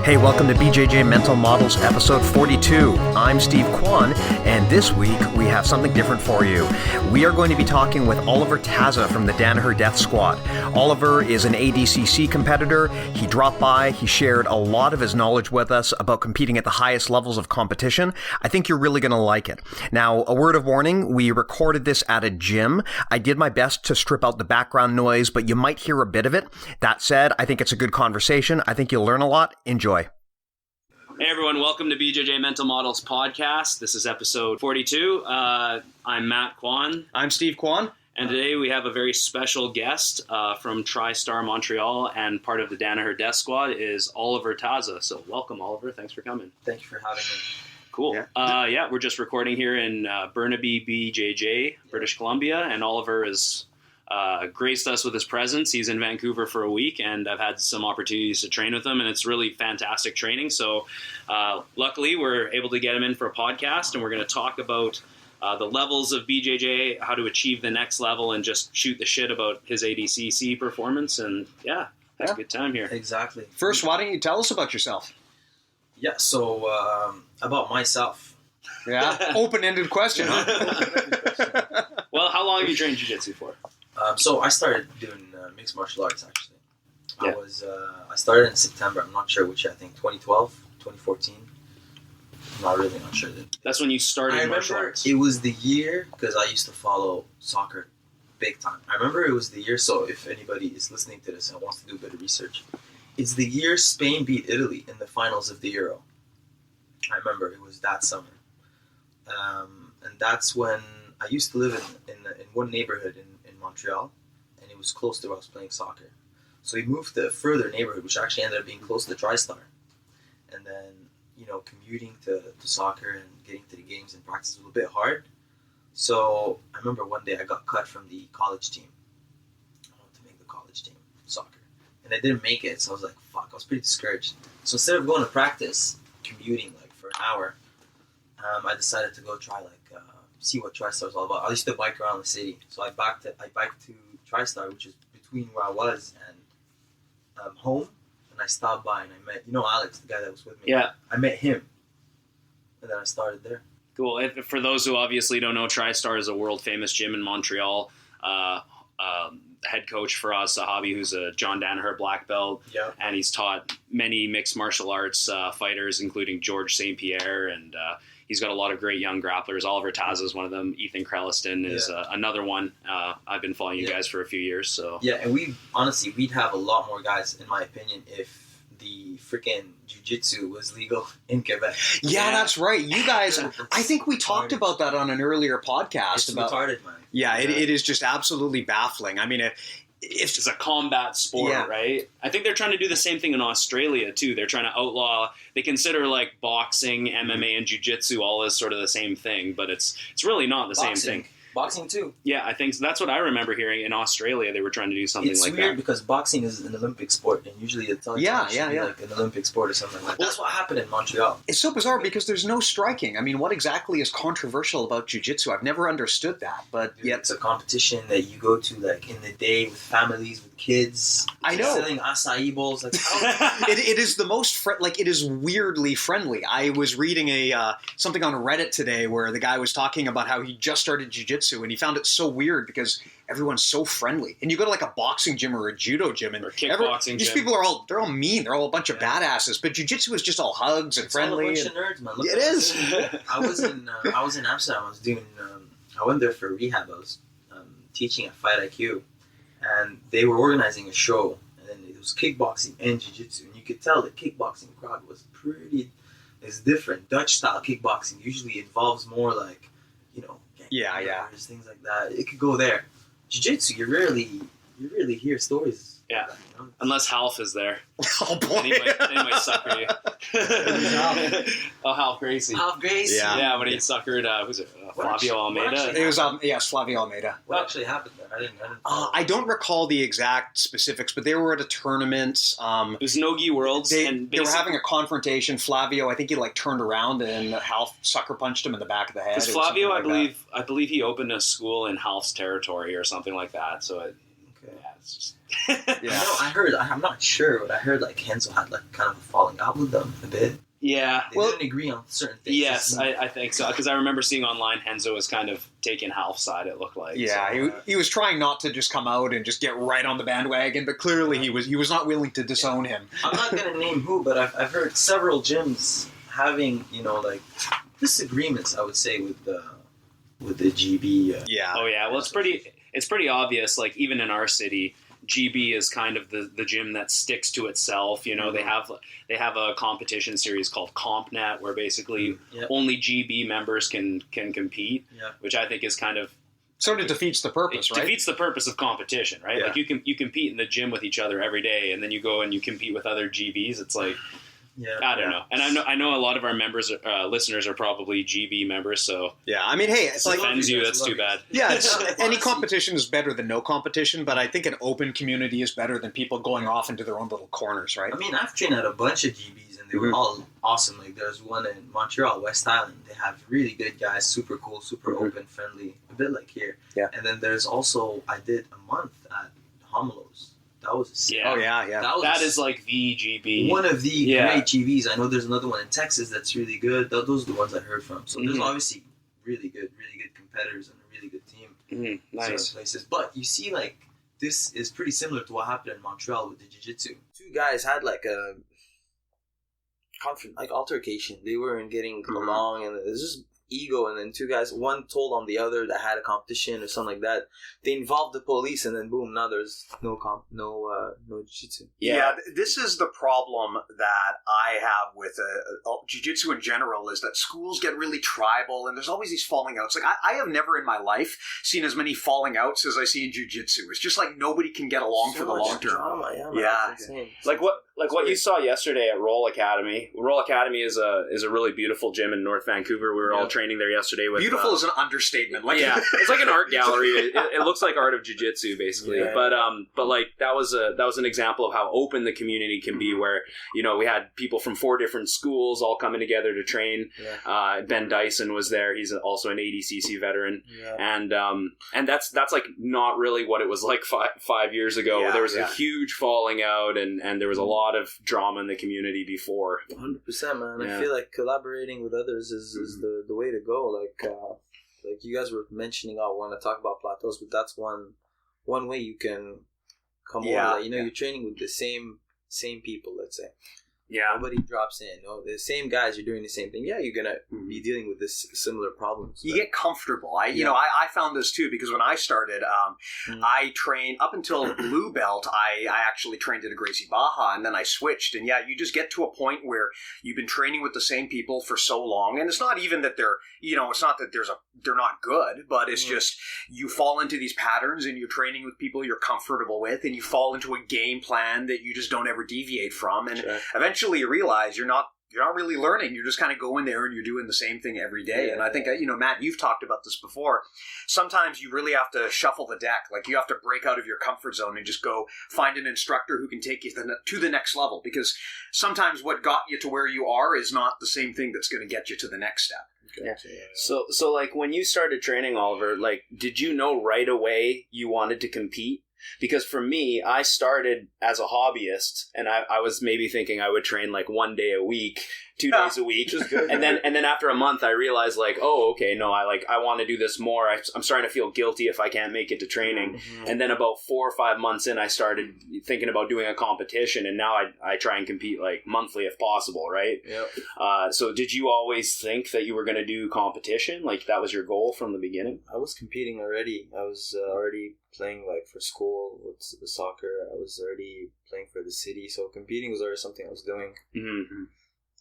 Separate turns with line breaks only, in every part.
Hey, welcome to BJJ Mental Models episode 42. I'm Steve Kwan, and this week we have something different for you. We are going to be talking with Oliver Taza from the Danaher Death Squad. Oliver is an ADCC competitor. He dropped by, he shared a lot of his knowledge with us about competing at the highest levels of competition. I think you're really going to like it. Now, a word of warning, we recorded this at a gym. I did my best to strip out the background noise, but you might hear a bit of it. That said, I think it's a good conversation. I think you'll learn a lot. Enjoy.
Hey everyone, welcome to BJJ Mental Models podcast. This is episode 42. I'm Matt Kwan.
I'm Steve Kwan.
And today we have a very special guest from TriStar Montreal, and part of the Danaher Death Squad is Oliver Taza. So welcome, Oliver. Thanks for coming.
Thank you for having me.
Cool. Yeah, we're just recording here in Burnaby, BJJ, British Columbia, and Oliver is graced us with his presence. He's in Vancouver for a week, and I've had some opportunities to train with him, and it's really fantastic training. So luckily, we're able to get him in for a podcast, and we're going to talk about the levels of BJJ, how to achieve the next level, and just shoot the shit about his ADCC performance. And yeah, have a good time here.
Exactly.
First, why don't you tell us about yourself?
Yeah, so about myself.
Yeah, open-ended question, huh?
Well, how long have you trained jiu-jitsu for?
So I started doing mixed martial arts, actually.
Yeah.
I started in September. I'm not sure which. I think 2012, 2014. I'm not sure.
That's when you started martial arts.
It was the year, because I used to follow soccer big time. I remember it was the year, so if anybody is listening to this and wants to do a bit of research, it's the year Spain beat Italy in the finals of the Euro. I remember it was that summer. And that's when I used to live in one neighborhood in Montreal, and it was close to where I was playing soccer. So we moved to a further neighborhood, which actually ended up being close to TriStar. And then, commuting to soccer and getting to the games and practice was a bit hard. So I remember one day I got cut from the college team. I wanted to make the college team, soccer. And I didn't make it, so I was like, fuck, I was pretty discouraged. So instead of going to practice, commuting for an hour, I decided to go try see what TriStar was all about. I used to bike around the city, so I biked to TriStar, which is between where I was and home. And I stopped by and I met Alex, the guy that was with me.
Yeah,
I met him, and then I started there.
Cool. For those who obviously don't know, TriStar is a world famous gym in Montreal. Head coach for us, Sahabi, who's a John Danaher black belt, and he's taught many mixed martial arts fighters, including George St. Pierre, and he's got a lot of great young grapplers. Oliver Taza is one of them. Ethan Krelliston is another one. I've been following you guys for a few years. So
yeah, and we'd have a lot more guys, in my opinion, if the freaking jiu-jitsu was legal in Quebec.
Yeah, that's right. You guys, I think we talked about that on an earlier podcast.
It's retarded, man.
Yeah, it is just absolutely baffling. I mean, if
it's a combat sport, right? I think they're trying to do the same thing in Australia too. They're trying to outlaw. They consider boxing, MMA, and jiu-jitsu all as sort of the same thing, but it's really not the same thing.
Boxing too. Yeah,
I think so. That's what I remember hearing in Australia. They were trying to do something like that.
It's weird because boxing is an Olympic sport, and usually it's like an Olympic sport or something like that. That's what happened in Montreal.
It's so bizarre because there's no striking. I mean, what exactly is controversial about jiu-jitsu? I've never understood that, but yet
it's a competition that you go to in the day with families, with kids.
I know.
Selling acai bowls.
It is the most it is weirdly friendly. I was reading something on Reddit today where the guy was talking about how he just started jiu-jitsu, and he found it so weird because everyone's so friendly. And you go to a boxing gym or a judo gym, and
or kickboxing gym.
These people are they're all mean. They're all a bunch of badasses. But jiu-jitsu is just all hugs and friendly.
It's all a bunch of nerds, man.
It is.
I was in Amsterdam. I was doing. I went there for rehab. I was teaching at Fight IQ, and they were organizing a show, and then it was kickboxing and jiu-jitsu, and you could tell the kickboxing crowd was it's different. Dutch style kickboxing usually involves more things like that. It could go there. Jiu-jitsu, you rarely hear stories.
Yeah,
like that,
unless Half is there.
Oh boy,
and he might sucker you. Half Gracie.
Half Gracie.
Yeah, when he suckered, was it Flavio Almeida?
It was Flavio Almeida.
What actually happened there? I didn't
I don't recall the exact specifics, but they were at a tournament.
It was Nogi Worlds.
They were having a confrontation. Flavio, I think he turned around and Half sucker punched him in the back of the head.
Because Flavio, I believe he opened a school in Half's territory or something like that. So it's just
I heard. I'm not sure, but I heard like Henzo had like kind of a falling out with them a bit.
yeah.
They didn't agree on certain things.
Yes, I think so. Because I remember seeing online Henzo was kind of taking Half's side, it looked like.
Yeah,
So,
he was trying not to just come out and just get right on the bandwagon, but clearly he was not willing to disown him.
I'm not gonna name who, but I've heard several gyms having like disagreements. I would say with the GB.
Yeah.
Oh yeah, well it's pretty obvious. Like even in our city, GB is kind of the gym that sticks to itself. You know, they have a competition series called CompNet where basically only GB members can compete, which I think is kind of
sort of defeats the purpose, right?
Defeats the purpose of competition, right?
Yeah.
Like you compete in the gym with each other every day, and then you go and you compete with other GBs. It's like I don't know, and I know a lot of our members, listeners, are probably GB members. So
yeah, I mean, hey, it's like
offends you. That's too bad.
Yeah, any competition is better than no competition, but I think an open community is better than people going off into their own little corners, right?
I mean, I've trained at a bunch of GBs, and they were all awesome. Like there's one in Montreal, West Island. They have really good guys, super cool, super open, friendly, a bit like here.
Yeah.
And then there's also I did a month at Homelos. That was a sick.
Yeah.
Oh yeah.
That is like the GB.
One of the great GBs. I know there's another one in Texas that's really good. Those are the ones I heard from. So there's obviously really good competitors and a really good team.
Nice.
Places. But you see, like, this is pretty similar to what happened in Montreal with the jiu-jitsu. Two guys had like a altercation. They weren't getting along, and it was just ego, and then two guys, one told on the other that had a competition or something like that. They involved the police, and then boom, now there's no jiu-jitsu.
Yeah, this is the problem that I have with jiu-jitsu in general, is that schools get really tribal, and there's always these falling outs. Like, I have never in my life seen as many falling outs as I see in jiu-jitsu. It's just like nobody can get along for the long term.
Drama,
Yeah.
Like what you saw yesterday at Roll Academy. Roll Academy is a really beautiful gym in North Vancouver. We were all training there yesterday. With
beautiful is an understatement. Like,
it's like an art gallery. It looks like art of jiu-jitsu basically. Yeah. But like that was an example of how open the community can be. Where we had people from 4 different schools all coming together to train. Yeah. Ben Dyson was there. He's also an ADCC veteran. Yeah. And that's like not really what it was like 5 years ago.
Yeah,
there was a huge falling out, and there was a lot of drama in the community before.
100%, man. I feel like collaborating with others is the way to go. Like you guys were mentioning, I want to talk about plateaus, but that's one way you can come over. Like, you're training with the same people, let's say. Yeah. Nobody drops in. No, the same guys, you're doing the same thing. Yeah, you're going to be dealing with this similar problems.
You get comfortable. I found this too, because when I started, I trained up until blue belt. I actually trained at a Gracie Baja, and then I switched. And you just get to a point where you've been training with the same people for so long. And it's not even that they're, it's not that they're not good, but it's just you fall into these patterns, and you're training with people you're comfortable with, and you fall into a game plan that you just don't ever deviate from. And eventually you realize you're not really learning. You're just kind of going there and you're doing the same thing every day. And I think, Matt, you've talked about this before. Sometimes you really have to shuffle the deck. Like, you have to break out of your comfort zone and just go find an instructor who can take you to the next level. Because sometimes what got you to where you are is not the same thing that's going to get you to the next step.
Yeah. So like when you started training, Oliver, like, did you know right away you wanted to compete? Because for me, I started as a hobbyist, and I was maybe thinking I would train like 1 day a week, 2 days a week, and then after a month, I realized like, oh, okay, no, I want to do this more. I'm starting to feel guilty if I can't make it to training, and then about 4 or 5 months in, I started thinking about doing a competition, and now I try and compete like monthly if possible, right? Yep. So did you always think that you were going to do competition? Like that was your goal from the beginning?
I was competing already. I was already playing like for school with the soccer. I was already playing for the city, so competing was already something I was doing.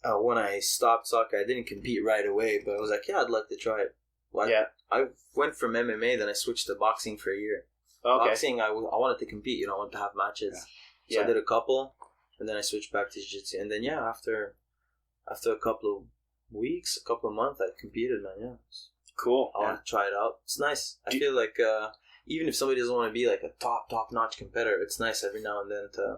When I stopped soccer, I didn't compete right away, but I was like, I'd like to try it. Well, I went from MMA, then I switched to boxing for a year. Okay. Boxing, I wanted to compete, I wanted to have matches. So I did a couple, and then I switched back to jiu-jitsu. And then, after a couple of weeks, a couple of months, I competed, man,
Cool.
I want to try it out. It's nice. I feel like even if somebody doesn't want to be like a top-notch competitor, it's nice every now and then to...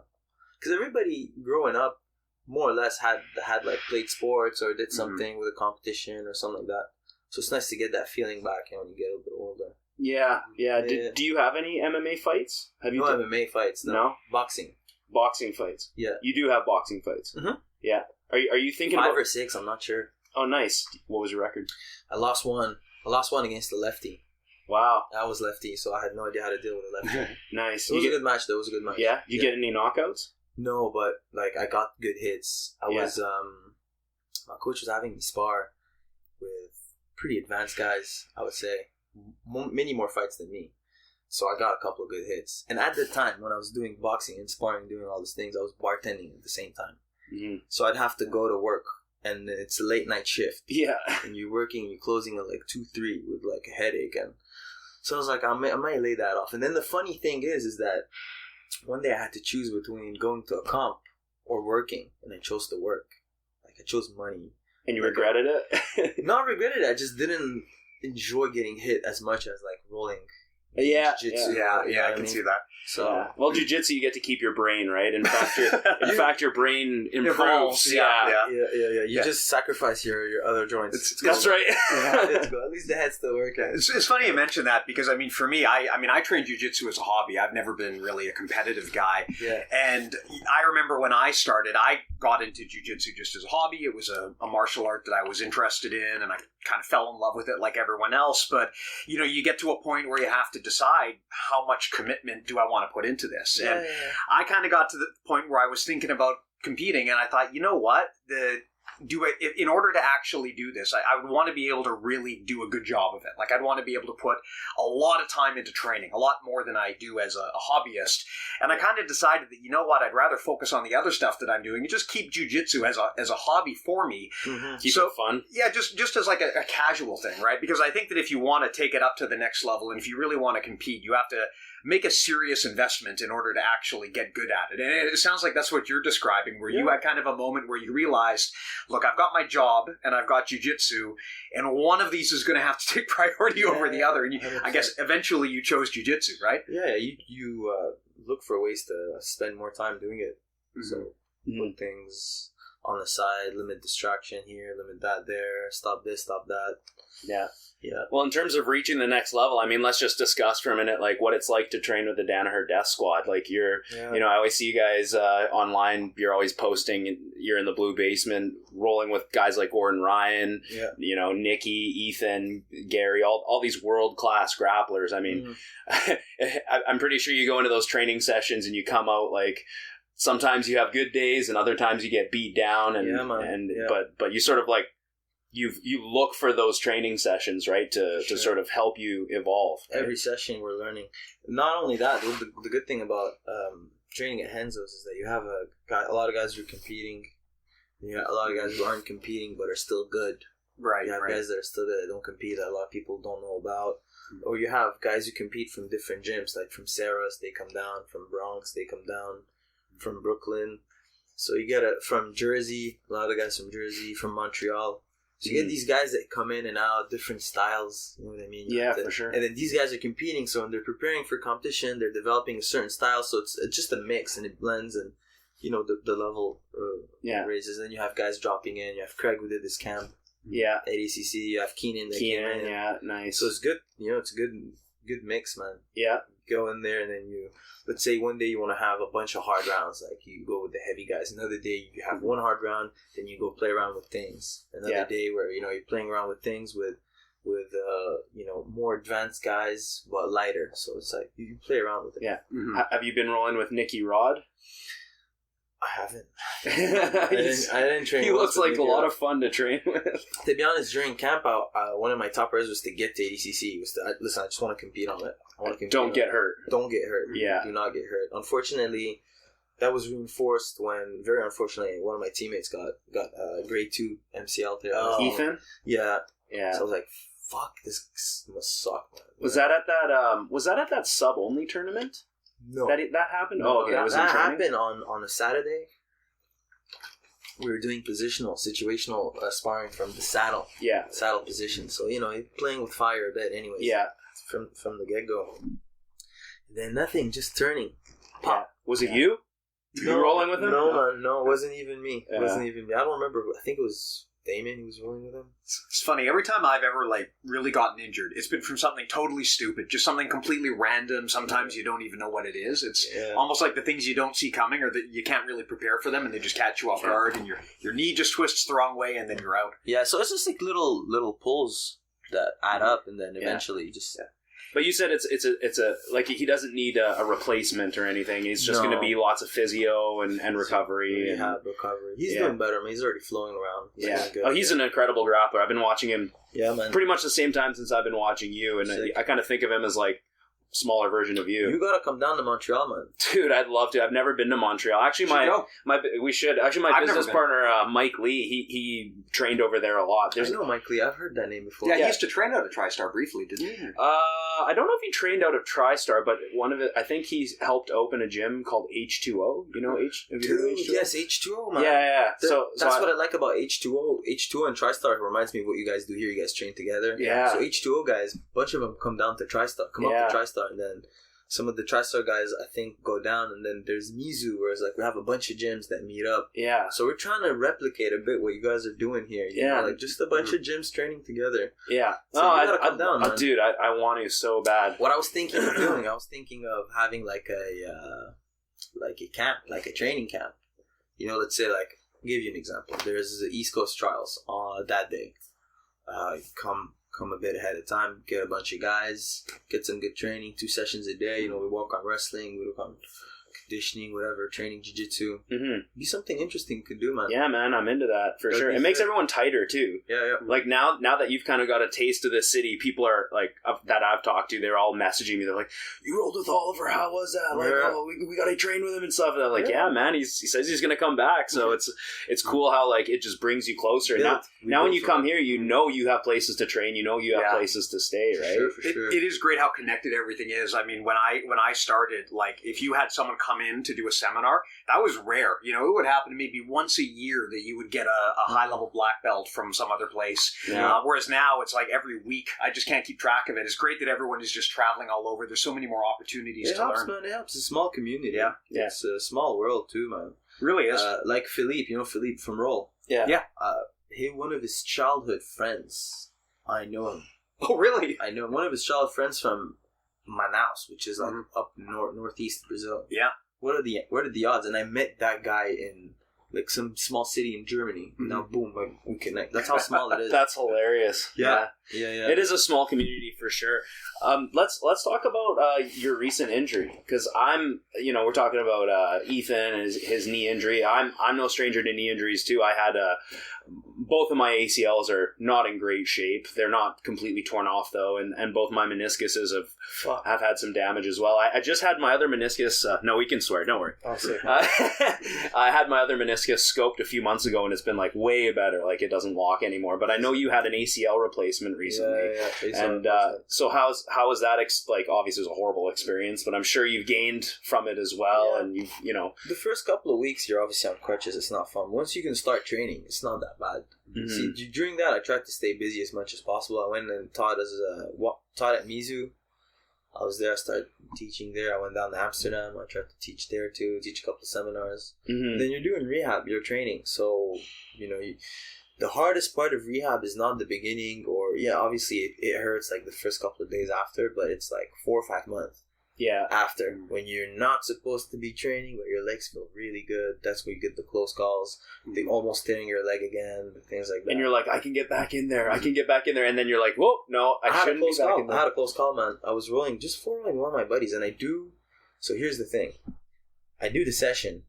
Because everybody growing up more or less had like played sports or did something with a competition or something like that. So it's nice to get that feeling back when you get a bit older.
Yeah. Do you have any MMA fights? Have you?
No MMA fights. No. Boxing.
Boxing fights.
Yeah.
You do have boxing fights.
Mm-hmm.
Yeah. Are you thinking
5
about
or 6? I'm not sure.
Oh, nice. What was your record?
I lost one. I lost one against the lefty.
Wow.
I was lefty, so I had no idea how to deal with a lefty.
Nice.
It was a good match, though. It was a good match.
Yeah? You get any knockouts?
No, but like I got good hits. I was my coach was having me spar with pretty advanced guys, I would say. Many more fights than me. So I got a couple of good hits. And at the time, when I was doing boxing and sparring, doing all these things, I was bartending at the same time.
Mm-hmm.
So I'd have to go to work, and it's a late night shift.
Yeah.
And you're working, you're closing at like 2-3 with like a headache. And so I was like, I might lay that off. And then the funny thing is that one day I had to choose between going to a comp or working, and I chose to work. Like, I chose money.
And you regretted it?
Not regretted it, I just didn't enjoy getting hit as much as like rolling.
Yeah,
Jiu-jitsu,
I can see that.
So
well, jiu-jitsu, you get to keep your brain, right? In fact, your brain improves.
Evolves,
Yeah.
You just sacrifice your other joints.
That's right.
At least the head's still working.
It's funny you mention that because, I mean, for me, I train jiu-jitsu as a hobby. I've never been really a competitive guy.
Yeah.
And I remember when I started, I got into jiu-jitsu just as a hobby. It was a martial art that I was interested in, and I kind of fell in love with it like everyone else. But, you get to a point where you have to decide how much commitment do I want to put into this. And I kind of got to the point where I was thinking about competing, and I thought, you know what? In order to actually do this, I would want to be able to really do a good job of it. Like, I'd want to be able to put a lot of time into training, a lot more than I do as a hobbyist. And I kind of decided that, you know what, I'd rather focus on the other stuff that I'm doing and just keep jiu-jitsu as a hobby for me.
Mm-hmm. Keep it fun.
Yeah, just as like a casual thing, right? Because I think that if you want to take it up to the next level, and if you really want to compete, you have to make a serious investment in order to actually get good at it. And it sounds like that's what you're describing, where you had kind of a moment where you realized, look, I've got my job and I've got jiu-jitsu, and one of these is going to have to take priority over the other. And I guess eventually you chose jiu-jitsu, right?
Yeah, you look for ways to spend more time doing it. Mm-hmm. So put things on the side, limit distraction here, limit that there, stop this, stop that.
Yeah.
Yeah.
Well, in terms of reaching the next level, I mean, let's just discuss for a minute, like, what it's like to train with the Danaher Death Squad. Like, I always see you guys online, you're always posting, you're in the blue basement, rolling with guys like Gordon Ryan, Nikki, Ethan, Gary, all these world-class grapplers. I mean, I'm pretty sure you go into those training sessions and you come out, like, sometimes you have good days and other times you get beat down. But you sort of, like, you look for those training sessions, right, to sort of help you evolve. Right?
Every session we're learning. Not only that, the good thing about training at Henzo's is that you have a lot of guys who are competing. You have a lot of guys who aren't competing but are still good.
Right.
You have guys that are still good that don't compete that a lot of people don't know about. Or you have guys who compete from different gyms, like from Sarah's, they come down. From Bronx, they come down. From Brooklyn. So you get from Jersey, a lot of guys from Jersey, from Montreal. So you get these guys that come in and out, different styles, you know what I mean?
For sure.
And then these guys are competing, so when they're preparing for competition, they're developing a certain style, so it's just a mix, and it blends, and, the level raises. Then you have guys dropping in, you have Craig who did this camp at ACC, you have Keenan that came in.
Nice.
So it's good, it's a good mix, man.
Yeah.
Go in there, and then let's say one day you want to have a bunch of hard rounds, like you go with the heavy guys. Another day you have one hard round, then you go play around with things. Another day where you're playing around with things with more advanced guys but lighter. So it's like you play around with it.
Yeah. Mm-hmm. Have you been rolling with Nicky Rod?
I haven't. I didn't train.
He looks like a lot of fun to train with.
To be honest, during camp out, one of my top priorities was to get to ADCC. Listen, I just want to compete on it.
Don't get hurt.
Don't get hurt.
Yeah.
Do not get hurt. Unfortunately, that was reinforced when, very unfortunately, one of my teammates got grade 2 MCL there.
Ethan?
Yeah.
Yeah.
So I was like, fuck, this must suck, man.
Was that at that sub-only tournament?
No.
That happened?
No,
okay.
That happened on a Saturday. We were doing situational sparring from the saddle. Yeah. Saddle position. So, you're playing with fire a bit anyways.
Yeah.
From the get-go. Then nothing, just turning. Pop.
Yeah. Was it you? You rolling with him?
No, it wasn't even me. It wasn't even me. I don't remember. I think it was Damon who was rolling with him.
It's funny. Every time I've ever like really gotten injured, it's been from something totally stupid, just something completely random. Sometimes you don't even know what it is. It's almost like the things you don't see coming, or that you can't really prepare for them, and they just catch you off guard, and your knee just twists the wrong way, and then you're out.
Yeah, so it's just like little pulls that add up, and then eventually just.
But you said it's a like he doesn't need a replacement or anything. He's just going to be lots of physio and recovery.
Recovery. He's doing better. I mean, he's already flowing around.
He's an incredible grappler. I've been watching him.
Yeah, man.
Pretty much the same time since I've been watching you, and I kind of think of him as like smaller version of you.
You gotta come down to Montreal, man.
Dude, I'd love to. I've never been to Montreal. Actually, we should. Actually, my business partner Mike Lee, he trained over there a lot.
I know Mike Lee. I've heard that name before.
Yeah, he used to train out of TriStar briefly, didn't he?
I don't know if he trained out of TriStar, but I think he's helped open a gym called H2O. You know
Dude, yes, H2O, man.
Yeah. So
that's what I like about H2O. H2O and TriStar reminds me of what you guys do here. You guys train together.
Yeah.
So H2O guys, a bunch of them come down to TriStar, up to TriStar, and then some of the TriStar guys, I think, go down, and then there's Mizu, where it's like we have a bunch of gyms that meet up.
Yeah.
So we're trying to replicate a bit what you guys are doing here. You know, like just a bunch of gyms training together.
Yeah.
So you gotta come down, man.
Dude, I want to so bad.
What I was thinking of doing, I was thinking of having like a camp, like a training camp. You know, let's say like, I'll give you an example. There's the East Coast Trials on that day. Come a bit ahead of time, get a bunch of guys, get some good training, 2 sessions a day. You know, we work on wrestling, we work on conditioning, whatever, training jiu-jitsu. Be something interesting you could do, man.
Yeah, man, I'm into that for sure. It makes everyone tighter too.
Yeah.
Like now that you've kind of got a taste of this city, people are like that I've talked to, they're all messaging me. They're like, "You rolled with Oliver? How was that? Like, we got to train with him and stuff." And I'm like, "Yeah, man. He says he's gonna come back." So it's cool how like it just brings you closer. Now when you come here, you know you have places to train. You know you have places to stay. Right?
For sure.
It is great how connected everything is. I mean, when I started, like if you had someone come in to do a seminar, that was rare. You know, it would happen maybe once a year that you would get a high-level black belt from some other place.
Yeah.
Whereas now it's like every week. I just can't keep track of it. It's great that everyone is just traveling all over. There's so many more opportunities to learn.
Man, it helps. It's a small community.
Yeah.
It's a small world too, man.
It really is.
Like Philippe, you know Philippe from Roll.
Yeah.
One of his childhood friends, I know him.
Oh, really?
I know one of his childhood friends from Manaus, which is up northeast Brazil.
Yeah.
What are the odds? And I met that guy in like some small city in Germany. Now, boom, we connect. That's how small it is.
That's hilarious.
Yeah.
It is a small community for sure. Let's talk about your recent injury, because we're talking about Ethan and his knee injury. I'm no stranger to knee injuries too. I had both of my ACLs are not in great shape. They're not completely torn off though, and both my meniscuses have had some damage as well. I just had my other meniscus. No, we can swear. Don't worry.
Oh,
I had my other meniscus scoped a few months ago, and it's been like way better. Like it doesn't lock anymore. But I know you had an ACL replacement recently, and so how was that? Like obviously it was a horrible experience, but I'm sure you've gained from it as well.
Yeah.
And you know
the first couple of weeks you're obviously on crutches. It's not fun. Once you can start training, it's not that bad. See, during that I tried to stay busy as much as possible. I went and taught at Mizu. I was there. I started teaching there. I went down to Amsterdam. I tried to teach there too. Teach a couple of seminars. Then you're doing rehab. You're training. So the hardest part of rehab is not the beginning, or obviously it hurts like the first couple of days after, but it's like 4 or 5 months after, when you're not supposed to be training, but your legs feel really good. That's when you get the close calls, the almost tearing your leg again, things like that.
And you're like, I can get back in there. I can get back in there. And then you're like, whoa, no, I shouldn't be back in there.
I had a close call, man. I was rolling one of my buddies, and so here's the thing. I do the session.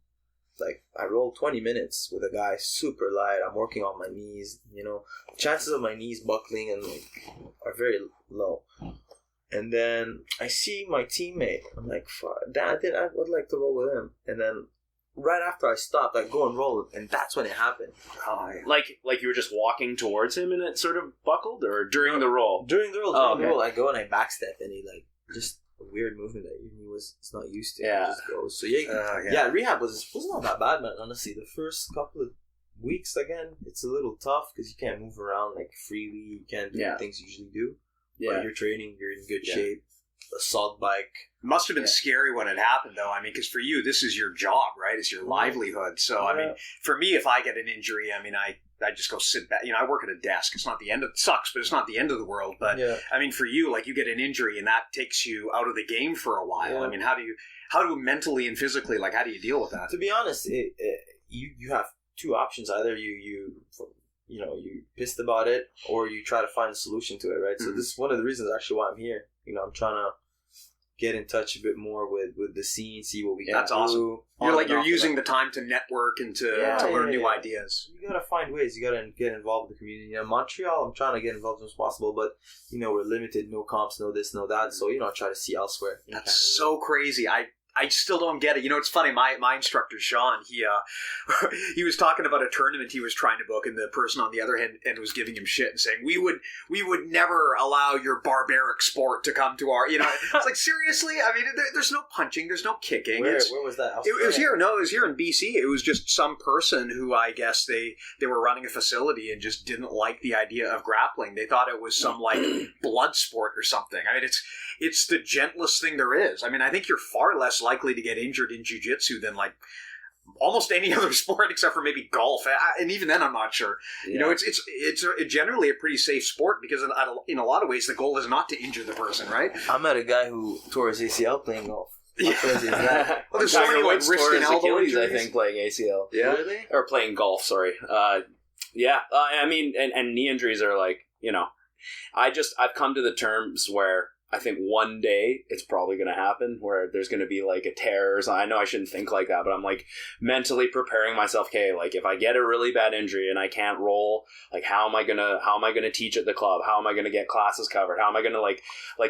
Like, I roll 20 minutes with a guy, super light. I'm working on my knees, chances of my knees buckling and are very low. And then I see my teammate. I'm like, fuck, I would like to roll with him. And then right after I stopped, I go and roll, and that's when it happened.
Like you were just walking towards him and it sort of buckled, or during the roll?
During the roll, I go and I backstep, and he just a weird movement that he was not used to.
Yeah.
It just goes. So rehab was not that bad, man. Honestly, the first couple of weeks again, it's a little tough because you can't move around like freely. You can't do the things you usually do. Yeah, but you're training. You're in good shape. Assault bike.
Must have been scary when it happened, though. I mean, because for you, this is your job, right? It's your livelihood. So, I mean, for me, if I get an injury, I mean, I just go sit back. I work at a desk. It's not the end of it sucks, but it's not the end of the world. But I mean, for you, like you get an injury and that takes you out of the game for a while. Yeah. I mean, how do mentally and physically, like, how do you deal with that?
To be honest, you have two options. Either you pissed about it, or you try to find a solution to it, right? So this is one of the reasons actually why I'm here. I'm trying to get in touch a bit more with the scene, see what we can do.
That's awesome. You're using the time to network and to learn new ideas.
You gotta find ways. You gotta get involved with the community. In Montreal, I'm trying to get involved as much as possible, but we're limited. No comps, no this, no that. So I try to see elsewhere.
That's so crazy. I still don't get it. It's funny. My instructor, Sean, he was talking about a tournament he was trying to book, and the person on the other end was giving him shit and saying, we would never allow your barbaric sport to come to our, it's like, seriously? I mean, there's no punching, there's no kicking.
Where was that?
It was here. No, it was here in BC. It was just some person who, I guess they were running a facility and just didn't like the idea of grappling. They thought it was some like blood sport or something. I mean, it's the gentlest thing there is. I mean, I think you're far less likely to get injured in jiu-jitsu than like almost any other sport except for maybe golf, and even then I'm not sure. It's generally a pretty safe sport because in a lot of ways the goal is not to injure the person, right?
I met a guy who tore his ACL playing golf.
Well, there's so many like wrist and elbow injuries.
I think playing ACL,
really,
or playing golf. Sorry, I mean, and knee injuries are like I've come to the terms where I think one day it's probably going to happen where there's going to be like a tear or something. I know I shouldn't think like that, but I'm like mentally preparing myself. Okay, like if I get a really bad injury and I can't roll, like how am I gonna teach at the club? How am I gonna get classes covered? How am I gonna like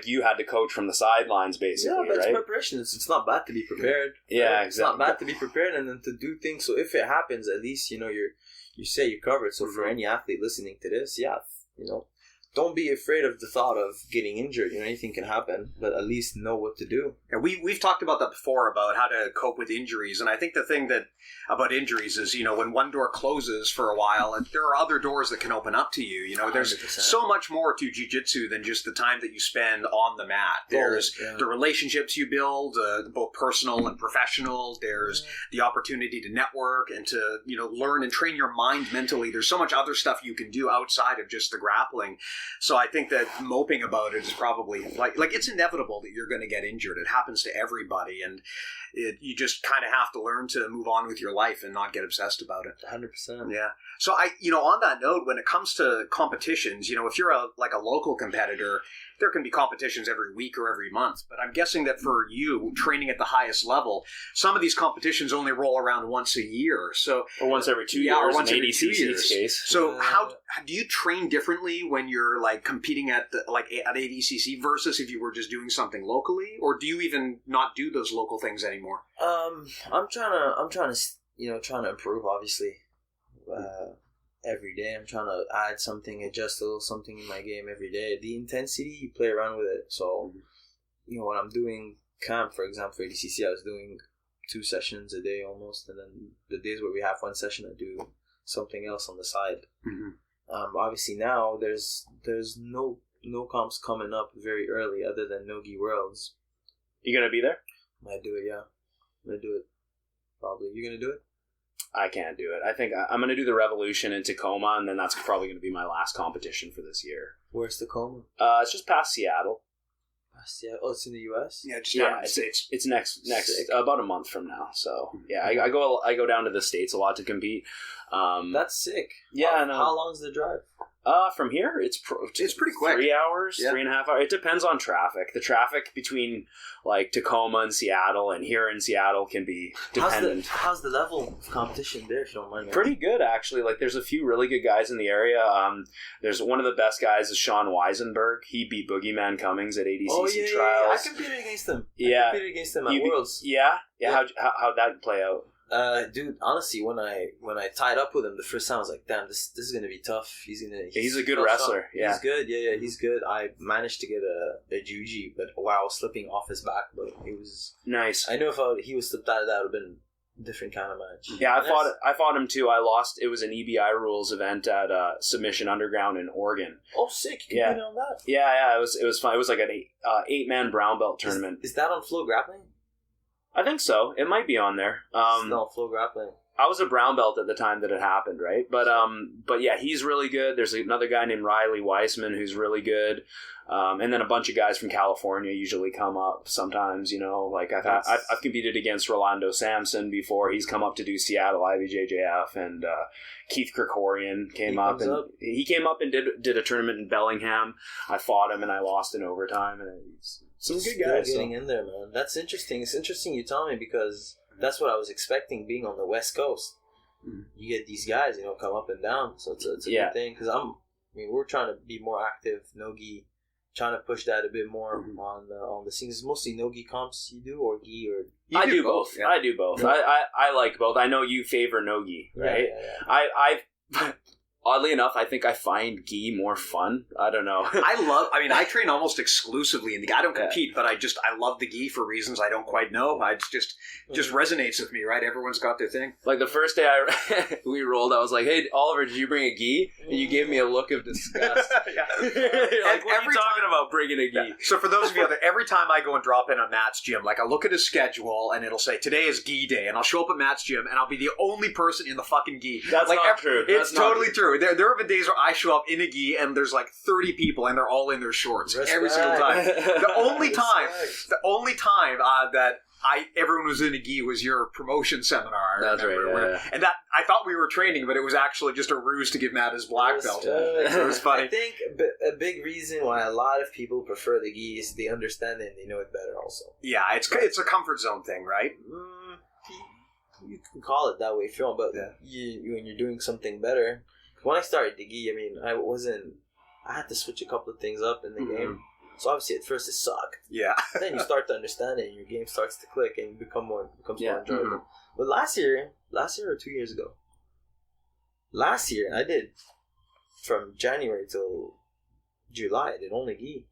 you had to coach from the sidelines basically?
Yeah, but it's
right?
preparation. It's not bad to be prepared.
Yeah,
right?
exactly.
It's not bad to be prepared and then to do things. So if it happens, at least you say you're covered. So for any athlete listening to this, don't be afraid of the thought of getting injured. Anything can happen, but at least know what to do.
And we've talked about that before, about how to cope with injuries. And I think the thing about injuries is, when one door closes for a while, and there are other doors that can open up to you. There's
100%.
so much more to jiu-jitsu than just the time that you spend on the mat. There's the relationships you build, both personal and professional. There's the opportunity to network and to, learn and train your mind mentally. There's so much other stuff you can do outside of just the grappling. So I think that moping about it is probably like it's inevitable that you're going to get injured. It happens to everybody, and you just kind of have to learn to move on with your life and not get obsessed about it.
100%.
Yeah. So on that note, when it comes to competitions, if you're a local competitor, there can be competitions every week or every month. But I'm guessing that for you, training at the highest level, some of these competitions only roll around once a year.
Or once every 2 years.
Or once every 2
ADCC's
years.
Case.
So how do you train differently when you're like competing at at ADCC versus if you were just doing something locally, or do you even not do those local things anymore?
I'm trying to improve, obviously. Every day I'm trying to add something, adjust a little something in my game every day. The intensity, you play around with it. So when I'm doing camp, for example, for ADCC, I was doing 2 sessions a day almost, and then the days where we have 1 session, I do something else on the side. Obviously now there's no comps coming up very early other than Nogi Worlds.
You gonna be there?
Might do it, yeah. I'm gonna do it. Probably. You gonna do it?
I can't do it. I think I'm going to do the Revolution in Tacoma, and then that's probably going to be my last competition for this year.
Where's Tacoma?
It's just past Seattle.
Seattle? Oh, it's in the U.S.?
Yeah, just down in the States.
It's next about a month from now. So yeah, I go down to the States a lot to compete.
That's sick.
Yeah.
How long's the drive?
From here, it's
pretty quick.
3 hours, 3.5 hours. It depends on traffic. The traffic between like Tacoma and Seattle and here in Seattle can be dependent.
How's the level of competition there, if you don't mind?
Pretty good, actually. Like, there's a few really good guys in the area. There's one of the best guys is Sean Weisenberg. He beat Boogeyman Cummings at ADCC trials.
I competed against him.
Yeah,
I competed against him at Worlds.
Yeah. How'd that play out?
Dude, honestly, when I tied up with him the first time, I was like, damn, this is gonna be tough. He's
a good wrestler. Yeah,
he's good. Yeah, he's good. I managed to get a juji, but while I was slipping off his back, but it was
nice.
I know if he was slipped out of that, it would have been a different kind of match.
Yeah, I fought him too. I lost. It was an EBI rules event at Submission Underground in Oregon.
Oh, sick! You competed on that?
Yeah. It was fun. It was like an 8-man brown belt tournament.
Is that on Flow Grappling?
I think so. It might be on there.
No, Flow Grappling.
I was a brown belt at the time that it happened, right? But yeah, he's really good. There's another guy named Riley Weissman who's really good. And then a bunch of guys from California usually come up sometimes, you know, like I've competed against Rolando Sampson before. He's come up to do Seattle IBJJF, and Keith Krikorian came up. He came up and did a tournament in Bellingham. I fought him and I lost in overtime, and he's some good guys.
Getting in there, man. That's interesting. It's interesting you tell me, because that's what I was expecting being on the West Coast. You get these guys, you know, come up and down. So it's a good thing, because we're trying to be more active, no-gi, trying to push that a bit more on the scenes. It's mostly no-gi comps you do, or gi, or...
I do both. Yeah. I do both.
Yeah.
I like both. I know you favor no-gi, right?
Yeah.
I've oddly enough, I think I find gi more fun. I don't know.
I train almost exclusively in the gi. I don't compete, but I love the gi for reasons I don't quite know. It just resonates with me, right? Everyone's got their thing.
Like the first day we rolled, I was like, "Hey, Oliver, did you bring a gi?" And you gave me a look of disgust. You're like, what are you talking about bringing a gi?
Yeah. So for those of you out there, every time I go and drop in on Matt's gym, like I look at his schedule and it'll say, today is gi day, and I'll show up at Matt's gym and I'll be the only person in the fucking gi.
That's
like,
not true.
It's totally true. There have been days where I show up in a gi and there's like 30 people and they're all in their shorts every single time. The only time that everyone was in a gi was your promotion seminar.
That's right. Yeah.
And that I thought we were training, but it was actually just a ruse to give Matt his black belt. So it was funny.
I think a big reason why a lot of people prefer the gi is they understand it and they know it better also.
Yeah, it's a comfort zone thing, right?
You can call it that way if you want, but when you're doing something better. When I started the gi, I had to switch a couple of things up in the game. So obviously at first it sucked. Yeah. Then you start to understand it and your game starts to click and you becomes more enjoyable. But last year or 2 years ago, I did from January till July, I did only gi.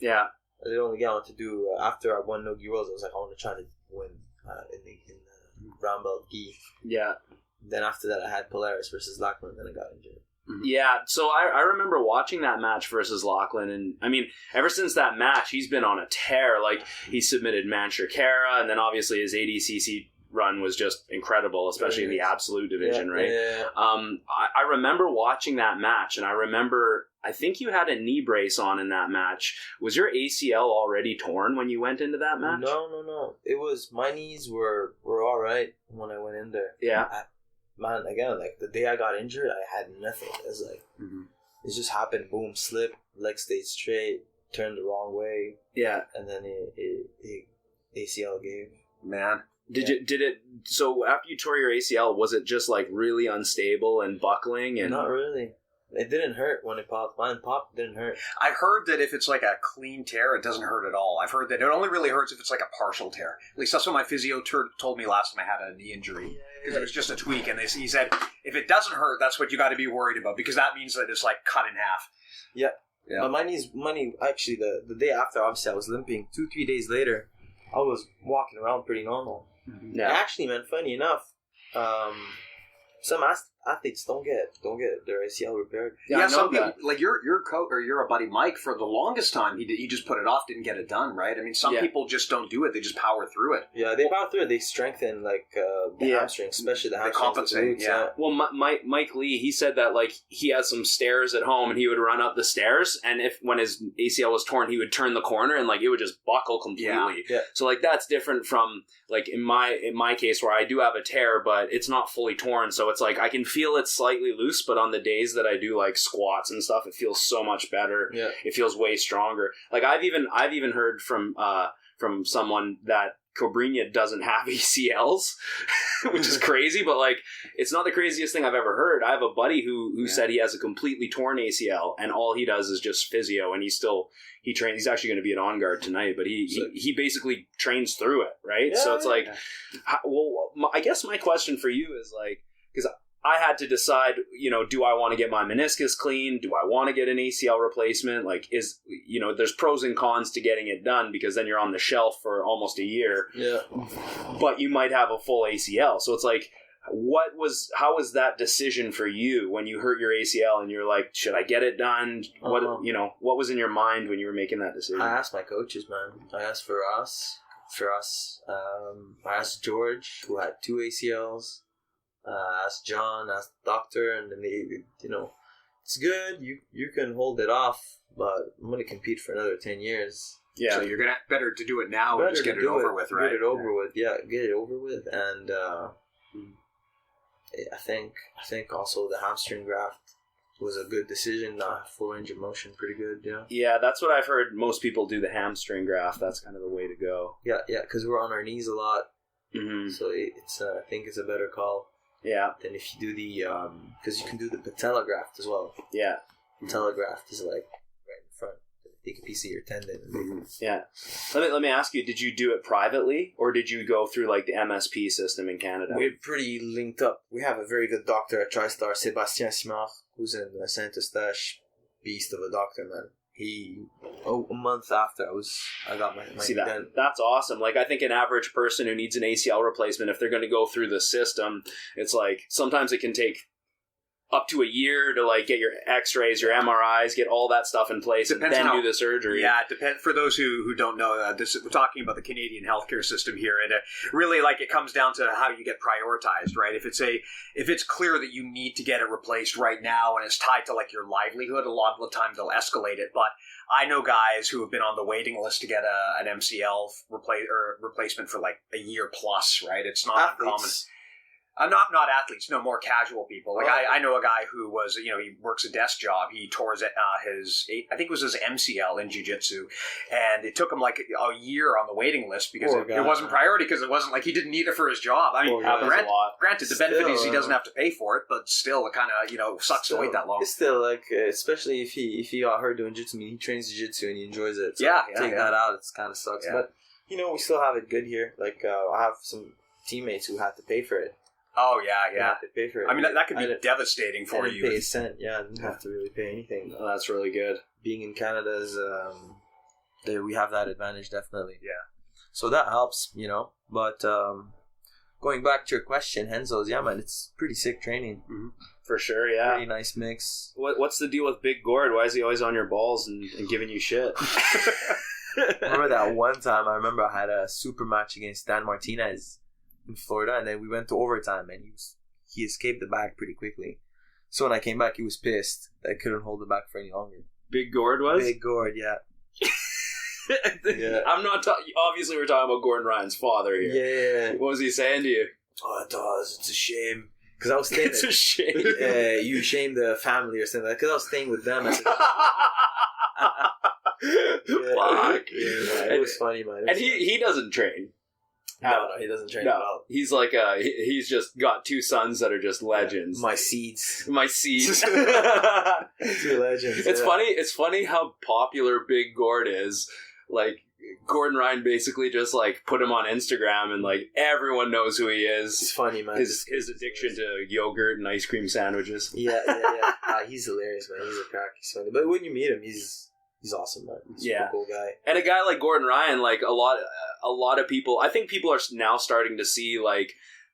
Yeah.
I did only gi. I wanted to do, after I won no-gi worlds, I was like, I want to try to win in the brown belt gi.
Yeah.
Then after that, I had Polaris versus Lachlan, and then I got injured.
Yeah, so I remember watching that match versus Lachlan, and I mean, ever since that match, he's been on a tear. Like, he submitted Manchur Kara, and then obviously his ADCC run was just incredible, especially in the absolute division, right?
Yeah.
I remember watching that match, and I think you had a knee brace on in that match. Was your ACL already torn when you went into that match?
No. It was, my knees were all right when I went in there.
Yeah.
Man, again, like the day I got injured, I had nothing. It was like, it just happened, boom, slip, leg stayed straight, turned the wrong way.
Yeah.
And then it ACL gave.
Man. So after you tore your ACL, was it just like really unstable and buckling? And
not really. It didn't hurt when it popped. Mine popped, didn't hurt.
I've heard that if it's like a clean tear, it doesn't hurt at all. I've heard that it only really hurts if it's like a partial tear. At least that's what my physio told me last time I had a knee injury. Because it was just a tweak, and he said, if it doesn't hurt, that's what you got to be worried about, because that means that it's like cut in half.
Yeah. But my knee, actually, the day after, obviously, I was limping. 2-3 days later, I was walking around pretty normal. Yeah. Actually, man, funny enough, some athletes don't get their ACL repaired.
Yeah, some people, like your coach or your buddy Mike, for the longest time he just put it off, didn't get it done, right? I mean, some people just don't do it; they just power through it.
Yeah, they power through it. They strengthen the hamstrings, especially the hamstrings. They compensate.
Yeah.
Well, Mike Lee, he said that like he has some stairs at home, and he would run up the stairs, and when his ACL was torn, he would turn the corner, and like it would just buckle completely.
Yeah.
So like that's different from like in my case where I do have a tear, but it's not fully torn, so it's like I can feel it slightly loose, but on the days that I do like squats and stuff, it feels so much better.
Yeah.
It feels way stronger. Like I've even heard from someone that Cobrinha doesn't have ACLs, which is crazy, but like it's not the craziest thing I've ever heard. I have a buddy who said he has a completely torn ACL, and all he does is just physio, and he trains. He's actually going to be at On Guard tonight, but he basically trains through it, right?
Yeah,
so it's like, I guess my question for you is like, because I had to decide, do I want to get my meniscus clean? Do I want to get an ACL replacement? Like, there's pros and cons to getting it done, because then you're on the shelf for almost a year.
Yeah.
But you might have a full ACL. So it's like, how was that decision for you when you hurt your ACL and you're like, should I get it done? What was in your mind when you were making that decision?
I asked my coaches, man. I asked for us. I asked George, who had 2 ACLs. Ask John, ask the doctor, and then they, it's good. You can hold it off, but I'm gonna compete for another 10 years.
Yeah. So you're better to do it now and just get it over with, right?
Get it over with, get it over with, and I think also the hamstring graft was a good decision. Full range of motion, pretty good. Yeah.
Yeah, that's what I've heard. Most people do the hamstring graft. That's kind of the way to go.
Yeah, because we're on our knees a lot, so it's I think it's a better call.
Yeah.
Than if you do the because you can do the patella graft as well.
Yeah.
Patella graft is like right in front. Take a piece of your tendon.
Yeah. Let me ask you, did you do it privately or did you go through like the MSP system in Canada?
We're pretty linked up. We have a very good doctor at TriStar, Sébastien Simard, who's in Saint-Eustache. Beast of a doctor, man. A month after I got my
See
knee
that?
done.
That's awesome. Like, I think an average person who needs an ACL replacement, if they're going to go through the system, it's like sometimes it can take up to a year to like get your X-rays, your MRIs, get all that stuff in place, and then do the surgery.
Yeah, it depends. For those who don't know, we're talking about the Canadian healthcare system here, and really, like, it comes down to how you get prioritized, right? If it's clear that you need to get it replaced right now, and it's tied to like your livelihood, a lot of the time they'll escalate it. But I know guys who have been on the waiting list to get an MCL replacement for like a year plus, right? It's not uncommon. Not athletes, no, more casual people. Like I know a guy who was, he works a desk job. He tore his I think it was his MCL in jiu-jitsu, and it took him like a year on the waiting list because it wasn't priority, because it wasn't like he didn't need it for his job. I mean, granted, the benefit is he doesn't have to pay for it, but still, it kind of sucks to wait that long.
It's still like, especially if he got hurt doing jiu-jitsu. I mean, he trains jiu-jitsu and he enjoys it. So take that out, it kind of sucks. Yeah. But we still have it good here. Like I have some teammates who had to pay for it.
Oh, yeah.
To pay for it.
I mean, that could be devastating for you.
I didn't pay a cent. Yeah, I didn't have to really pay anything.
Oh, that's really good.
Being in Canada is, we have that advantage, definitely.
Yeah.
So that helps, But going back to your question, Henzo's, yeah, man, it's pretty sick training.
Mm-hmm. For sure, yeah.
Pretty nice mix.
What's the deal with Big Gord? Why is he always on your balls and giving you shit?
Remember that one time, I had a super match against Dan Martinez in Florida, and then we went to overtime, and he escaped the bag pretty quickly. So when I came back, he was pissed that I couldn't hold it back for any longer.
Big Gord was?
Big Gord, yeah.
Yeah. I'm not obviously we're talking about Gordon Ryan's father here.
Yeah.
What was he saying to you?
Oh, it's a shame. Because I was staying
It's a shame.
You shame the family or something. Because I was staying with them.
Fuck.
Yeah, it was funny, man.
And he doesn't train.
No, he doesn't train at all.
He's like he's just got two sons that are just legends.
My seeds.
Two legends. It's funny how popular Big Gord is. Like, Gordon Ryan basically just like put him on Instagram, and like everyone knows who he is.
It's funny, man.
His addiction to yogurt and ice cream sandwiches.
Yeah. He's hilarious, man. He's a crack. He's funny. But when you meet him, he's awesome, man. He's a cool guy.
And a guy like Gordon Ryan, like a lot of people, I think people are now starting to see like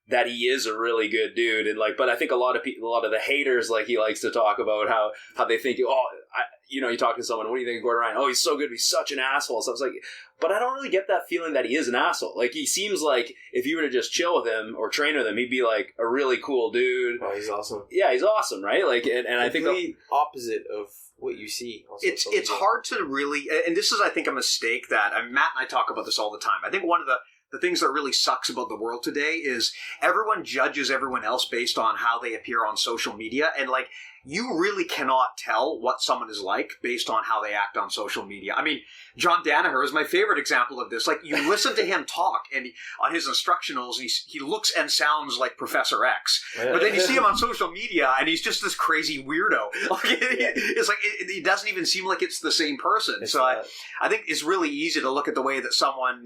that he is a really good dude, and like, but I think a lot of the haters, like, he likes to talk about how they think, you talk to someone, what do you think of Gordon Ryan? Oh, he's so good, he's such an asshole. So I was like, but I don't really get that feeling that he is an asshole. Like, he seems like if you were to just chill with him or train with him, he'd be like a really cool dude.
Oh, he's awesome.
Yeah, he's awesome, right? Like, and I think
the opposite of what you see.
It's hard to really, and this is, I think, a mistake that Matt and I talk about this all the time. I think one of the things that really sucks about the world today is everyone judges everyone else based on how they appear on social media, and like, you really cannot tell what someone is like based on how they act on social media. I mean, John Danaher is my favorite example of this. Like, you listen to him talk, and on his instructionals, he looks and sounds like Professor X. But then you see him on social media, and he's just this crazy weirdo. It's like, it doesn't even seem like it's the same person. I think it's really easy to look at the way that someone,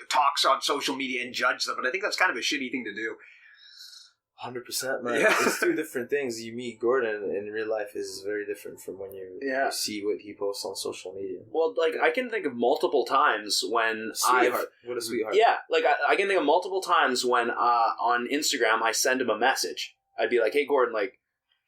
talks on social media and judge them. But I think that's kind of a shitty thing to do.
100%, man.
Yeah.
It's two different things. You meet Gordon in real life is very different from when you see what he posts on social media.
Well, like, I can think of multiple times when
What a sweetheart.
Yeah, like, I can think of multiple times when on Instagram I send him a message. I'd be like, hey, Gordon, like,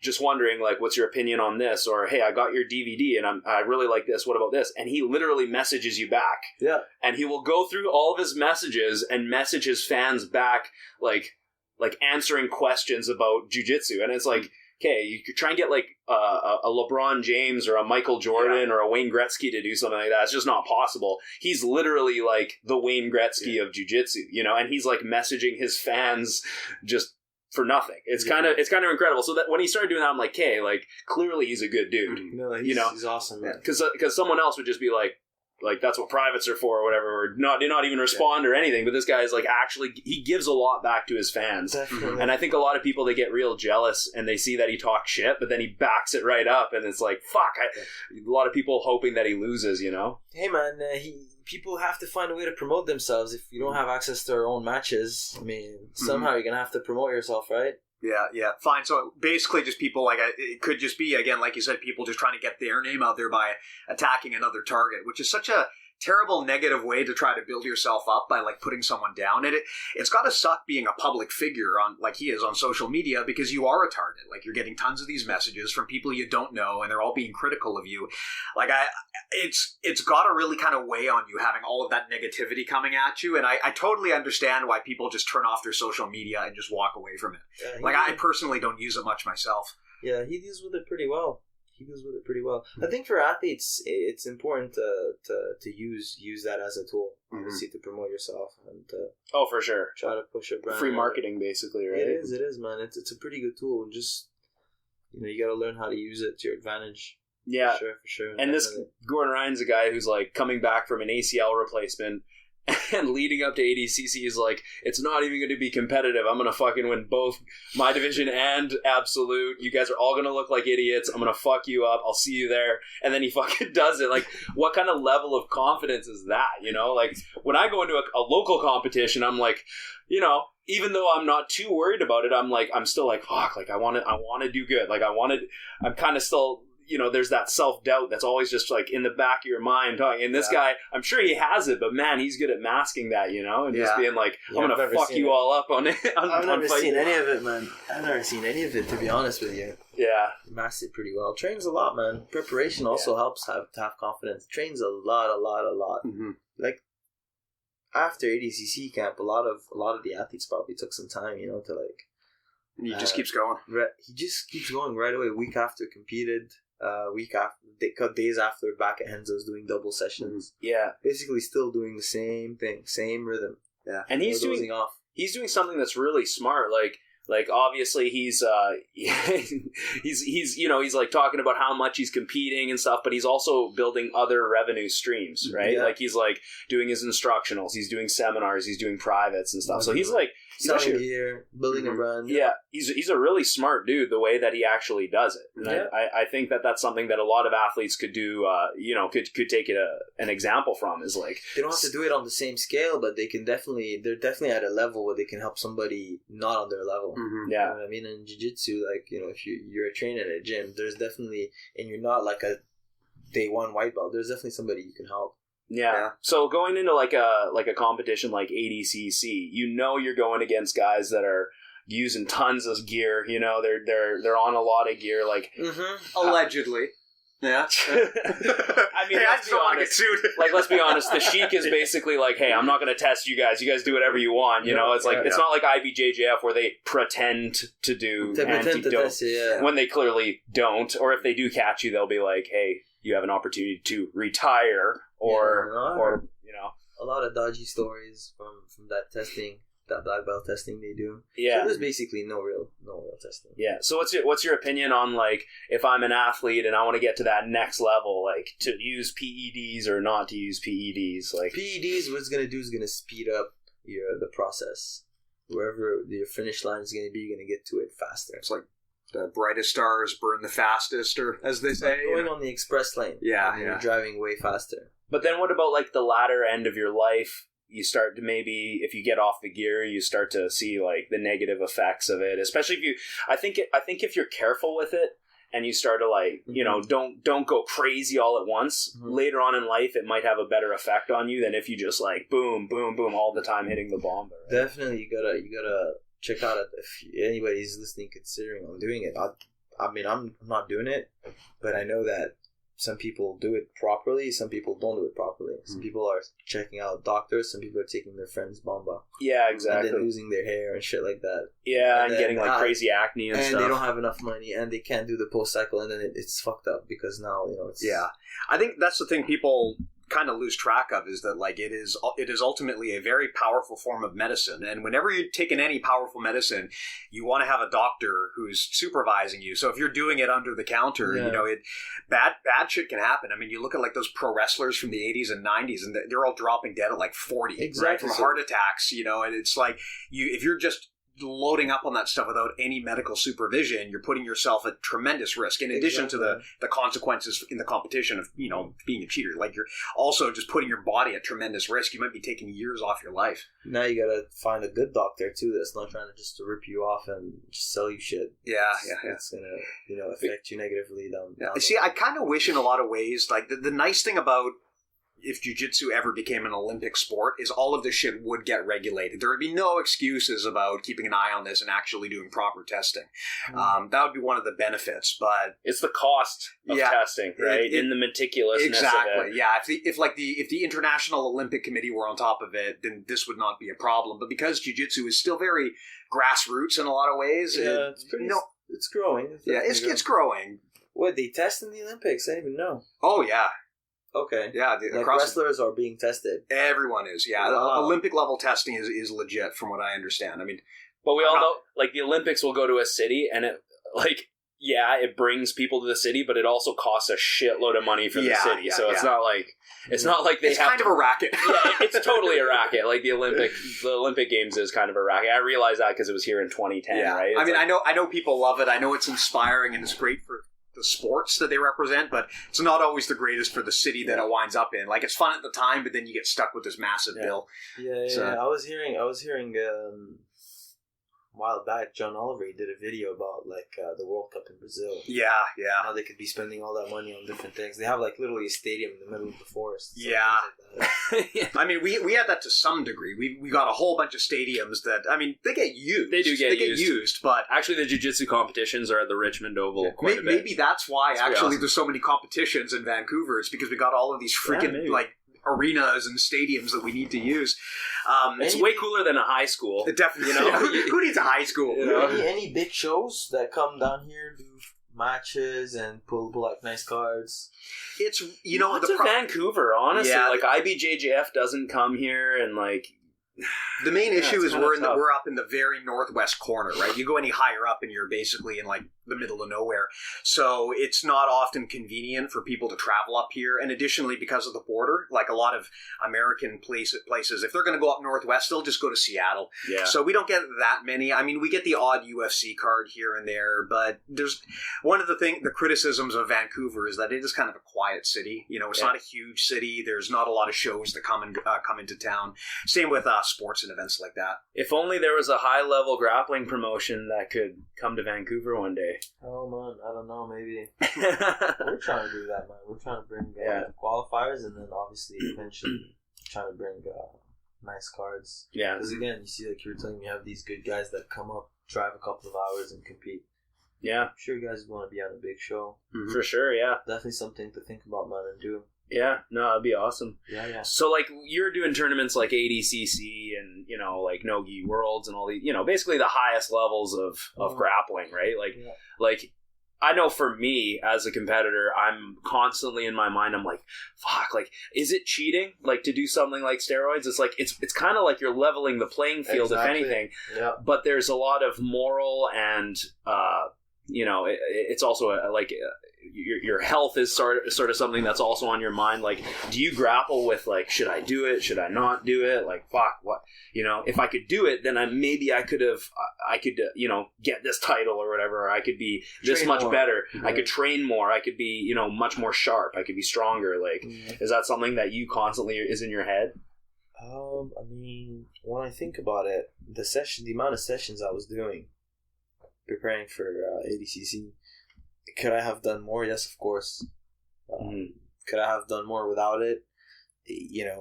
just wondering, like, what's your opinion on this? Or, hey, I got your DVD and I really like this. What about this? And he literally messages you back.
Yeah.
And he will go through all of his messages and message his fans back, like like answering questions about jiu-jitsu, and it's like, okay, you could try and get like a LeBron James or a Michael Jordan or a Wayne Gretzky to do something like that. It's just not possible. He's literally like the Wayne Gretzky of jiu-jitsu, you know, and he's like messaging his fans just for nothing. It's kind of incredible. So that when he started doing that, I'm like, okay, like clearly he's a good dude.
No,
you know,
he's awesome, man.
Because someone else would just be like that's what privates are for or whatever, or not even respond or anything. But this guy is like, actually, he gives a lot back to his fans.
Definitely.
And I think a lot of people, they get real jealous and they see that he talks shit, but then he backs it right up, and it's like, fuck. A lot of people hoping that he loses, you know?
Hey man, people have to find a way to promote themselves. If you don't have access to our own matches, I mean, somehow you're gonna have to promote yourself, right?
Yeah, fine. So basically just people, like, it could just be, again, like you said, people just trying to get their name out there by attacking another target, which is such a terrible negative way to try to build yourself up by, like, putting someone down. And it's got to suck being a public figure on, like he is on social media, because you are a target. Like, you're getting tons of these messages from people you don't know, and they're all being critical of you. Like, it's got to really kind of weigh on you, having all of that negativity coming at you. And I totally understand why people just turn off their social media and just walk away from it. Like, I personally don't use it much myself.
Yeah, he deals with it pretty well. I think for athletes, it's important to use that as a tool, obviously, to promote yourself and
oh, for sure,
try to push a brand.
Free marketing, basically, right?
It is, man. It's a pretty good tool. Just, you know, you got to learn how to use it to your advantage.
Yeah,
for sure.
And
definitely.
this Gordon Ryan's a guy who's like coming back from an ACL replacement. And leading up to ADCC is like, it's not even going to be competitive. I'm going to fucking win both my division and Absolute. You guys are all going to look like idiots. I'm going to fuck you up. I'll see you there. And then he fucking does it. Like, what kind of level of confidence is that? You know, like when I go into a local competition, I'm like, you know, even though I'm not too worried about it, I'm still like, fuck, like I want to do good. Like I'm kind of still, you know, there's that self-doubt that's always just like in the back of your mind talking. And this guy, I'm sure he has it, but man, he's good at masking that, you know, and just being like, I'm going to fuck you all up on it.
I've never seen any of it, man. I've never seen any of it, to be honest with you.
Yeah.
Mask it pretty well. Trains a lot, man. Preparation also helps to have confidence. Trains a lot.
Mm-hmm.
Like, after ADCC camp, a lot of the athletes probably took some time, you know, to like...
He just keeps going.
He just keeps going right away. Week after competed... week after, days after, back at Henzo's doing double sessions.
Yeah,
basically still doing the same thing, same rhythm.
Yeah,
and he's doing something that's really smart. Like obviously he's you know, he's like talking about how much he's competing and stuff, but he's also building other revenue streams, right?
Yeah.
Like he's like doing his instructionals, he's doing seminars, he's doing privates and stuff. So he's like
selling gear, building a brand.
Yeah, he's a really smart dude the way that he actually does it. And I think that's something that a lot of athletes could do. You know, could take it an example from, is like,
they don't have to do it on the same scale, but they're definitely at a level where they can help somebody not on their level.
Mm-hmm.
Yeah, you know what I mean, in jiu-jitsu, like, you know, if you're a trainer at a gym, there's definitely, and you're not like a day one white belt, there's definitely somebody you can help.
Yeah. So going into like a competition like ADCC, you know, you're going against guys that are using tons of gear. You know, they're on a lot of gear. Like
allegedly. Yeah.
I mean,
hey, I just don't want to get sued.
Like, let's be honest. The Sheik is basically like, hey, I'm not going to test you guys. You guys do whatever you want. You know, it's like it's not like IBJJF where they pretend to do antidote when they clearly don't. Or if they do catch you, they'll be like, hey, you have an opportunity to retire, or you know,
a lot of dodgy stories from that testing. That black belt testing they do.
Yeah.
So there's basically no real testing.
Yeah. So what's your opinion on, like, if I'm an athlete and I want to get to that next level, like, to use PEDs or not to use PEDs? Like,
PEDs, what it's gonna do is gonna speed up the process. Wherever your finish line is gonna be, you're gonna get to it faster.
It's like the brightest stars burn the fastest, or as they say,
going on the express lane.
Yeah.
You're driving way faster.
But then what about like the latter end of your life? You start to, maybe if you get off the gear, you start to see like the negative effects of it. Especially if you, I think if you're careful with it and you start to like, you know, don't go crazy all at once. Mm-hmm. Later on in life, it might have a better effect on you than if you just like boom, boom, boom all the time hitting the bomb. Right?
Definitely, you gotta check out it if anybody's listening, considering on doing it. I mean, I'm not doing it, but I know that some people do it properly, some people don't do it properly. Some people are checking out doctors, some people are taking their friend's bomba.
Yeah, exactly.
And then losing their hair and shit like that.
Yeah, and
then,
getting like crazy acne and stuff.
And they don't have enough money, and they can't do the post cycle, and then it's fucked up because now it's
I think that's the thing people kind of lose track of, is that like it is ultimately a very powerful form of medicine, and whenever you're taking any powerful medicine, you want to have a doctor who's supervising you. So if you're doing it under the counter, bad shit can happen. I mean, you look at like those pro wrestlers from the 80s and 90s, and they're all dropping dead at like 40, right, from heart attacks, and it's like if you're just loading up on that stuff without any medical supervision, you're putting yourself at tremendous risk, in addition to the consequences in the competition of being a cheater. Like, you're also just putting your body at tremendous risk. You might be taking years off your life.
Now you gotta find a good doctor too that's not trying to just rip you off and just sell you shit. It's gonna affect you negatively down
See, I kind of wish in a lot of ways, like the nice thing about if jiu-jitsu ever became an Olympic sport is all of this shit would get regulated. There would be no excuses about keeping an eye on this and actually doing proper testing. That would be one of the benefits, but
it's the cost of testing, right? In the meticulousness
exactly.
of it.
Yeah, if the International Olympic Committee were on top of it, then this would not be a problem. But because jiu-jitsu is still very grassroots in a lot of ways,
it's growing.
It's growing.
What, they test in the Olympics? I didn't even know.
Oh yeah.
Okay.
Yeah,
wrestlers are being tested.
Everyone is. Yeah,
wow.
Olympic level testing is legit, from what I understand. I mean,
but we all know, like, the Olympics will go to a city, and it brings people to the city, but it also costs a shitload of money for the city. So it's not like
it's kind of a racket.
Yeah, it's totally a racket. Like the Olympic Games is kind of a racket. I realized that because it was here in 2010.
Yeah.
Right?
I mean, I know people love it. I know it's inspiring and it's great for the sports that they represent, but it's not always the greatest for the city that it winds up in. Like, it's fun at the time, but then you get stuck with this massive bill.
Yeah. I was hearing a while back, John Oliver did a video about the World Cup in Brazil.
Yeah.
How they could be spending all that money on different things. They have literally a stadium in the middle of the forest.
Yeah. I mean, we had that to some degree. We got a whole bunch of stadiums that, I mean, they get used.
They do get
used, but
actually the jiu-jitsu competitions are at the Richmond Oval quite a bit.
Maybe that's why there's so many competitions in Vancouver. It's because we got all of these freaking arenas and stadiums that we need to use.
It's way cooler than a high school.
Definitely. Who needs a high school?
Any big shows that come down here, do matches and pull nice cards?
It's
Vancouver, honestly. IBJJF doesn't come here, and
the main issue is we're up in the very northwest corner, right? You go any higher up and you're basically in the middle of nowhere. So it's not often convenient for people to travel up here. And additionally, because of the border, a lot of American places, if they're going to go up northwest, they'll just go to Seattle. Yeah. So we don't get that many. I mean, we get the odd UFC card here and there, but there's one of the criticisms of Vancouver is that it is kind of a quiet city. It's not a huge city. There's not a lot of shows that come into town. Same with sports and events like that.
If only there was a high-level grappling promotion that could come to Vancouver one day.
Oh, man, I don't know, maybe. We're trying to do that, man. We're trying to bring qualifiers, and then obviously eventually trying to bring nice cards. Yeah. Because again, you see, you were telling me, you have these good guys that come up, drive a couple of hours, and compete. Yeah. I'm sure you guys want to be on a big show.
Mm-hmm. For sure, yeah.
Definitely something to think about, man, and do.
Yeah, no, it'd be awesome.
Yeah.
So, you're doing tournaments like ADCC and, Nogi Worlds and all these, basically the highest levels of grappling, right? I know for me, as a competitor, I'm constantly in my mind, I'm like, fuck, is it cheating? To do something like steroids? It's kind of like you're leveling the playing field, if anything. Yeah. But there's a lot of moral and, it's also your health is sort of something that's also on your mind. Do you grapple with should I do it? Should I not do it? Fuck, what? If I could do it, then I could get this title or whatever. Or I could be this much better. Mm-hmm. I could train more. I could be, much more sharp. I could be stronger. Is that something that you constantly is in your head?
I mean, when I think about it, the amount of sessions I was doing preparing for ADCC, could I have done more? Yes, of course. Could I have done more without it? You're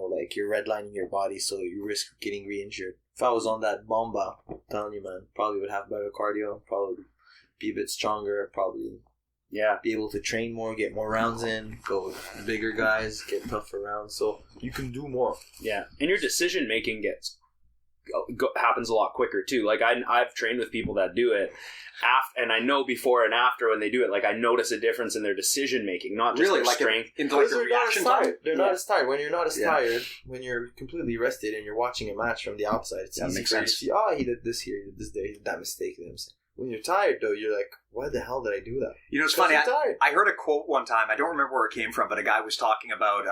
redlining your body, so you risk getting re-injured. If I was on that bomba, I'm telling you, man, probably would have better cardio, probably be a bit stronger, probably
Yeah.
Be able to train more, get more rounds in, go with bigger guys, get tougher rounds, so you can do more.
Yeah, and your decision making happens a lot quicker too. Like I've trained with people that do it, and I know before and after when they do it, like I notice a difference in their decision making, not just
Really,
their strength.
into like the
They're not as
reaction time.
tired. They're not as tired. When you're not as
Yeah.
tired, when you're completely rested and you're watching a match from the outside, it's
That
easy
makes
for you to
sense.
see, oh, he did this here, he did this there, he did that mistake. You know what I'm saying? When you're tired, though, you're like, why the hell did I do that?
You know, it's
'Cause
funny.
you're tired.
I heard a quote one time. I don't remember where it came from, but a guy was talking about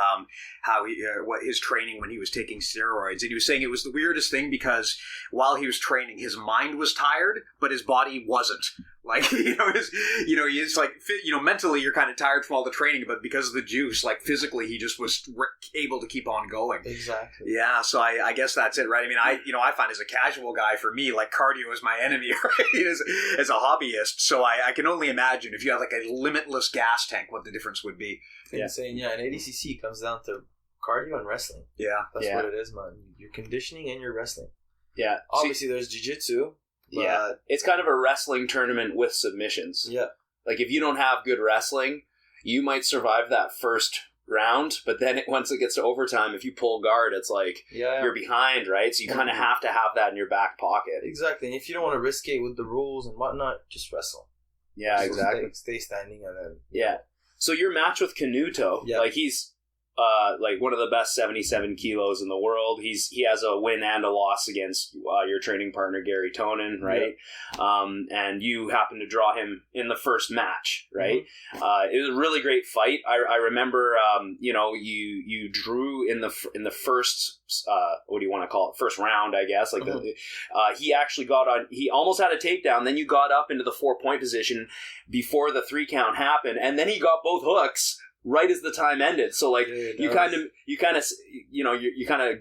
how what his training when he was taking steroids, and he was saying it was the weirdest thing because while he was training, his mind was tired, but his body wasn't. Like he's like mentally you're kind of tired from all the training, but because of the juice, like physically, he just was able to keep on going.
Exactly.
Yeah, so I guess that's it, right? I mean, I find as a casual guy, for me, like cardio is my enemy, right? As a hobbyist, so I can only imagine if you had like a limitless gas tank, what the difference would be.
Insane, yeah. And ADCC comes down to cardio and wrestling.
Yeah,
That's
Yeah.
what it is, man. You're conditioning and you're wrestling.
Yeah,
Obviously, there's jiu-jitsu.
yeah, it's kind of a wrestling tournament with submissions.
Yeah.
Like if you don't have good wrestling, you might survive that first round, but then once it gets to overtime, if you pull guard, it's like
Yeah.
you're behind, right? So you kind of have to have that in your back pocket.
Exactly. And if you don't want to risk it with the rules and whatnot, just wrestle.
Yeah,
So
exactly.
Stay standing and then.
Yeah. So your match with Canuto,
Yeah.
like he's like one of the best 77 kilos in the world. He has a win and a loss against your training partner Gary Tonin, right? And you happen to draw him in the first match, right? It was a really great fight. I remember, you drew in the first what do you want to call it? First round, I guess. Like he actually got on. He almost had a takedown. Then you got up into the 4-point position before the 3 count happened, and then he got both hooks right as the time ended. So like you kind of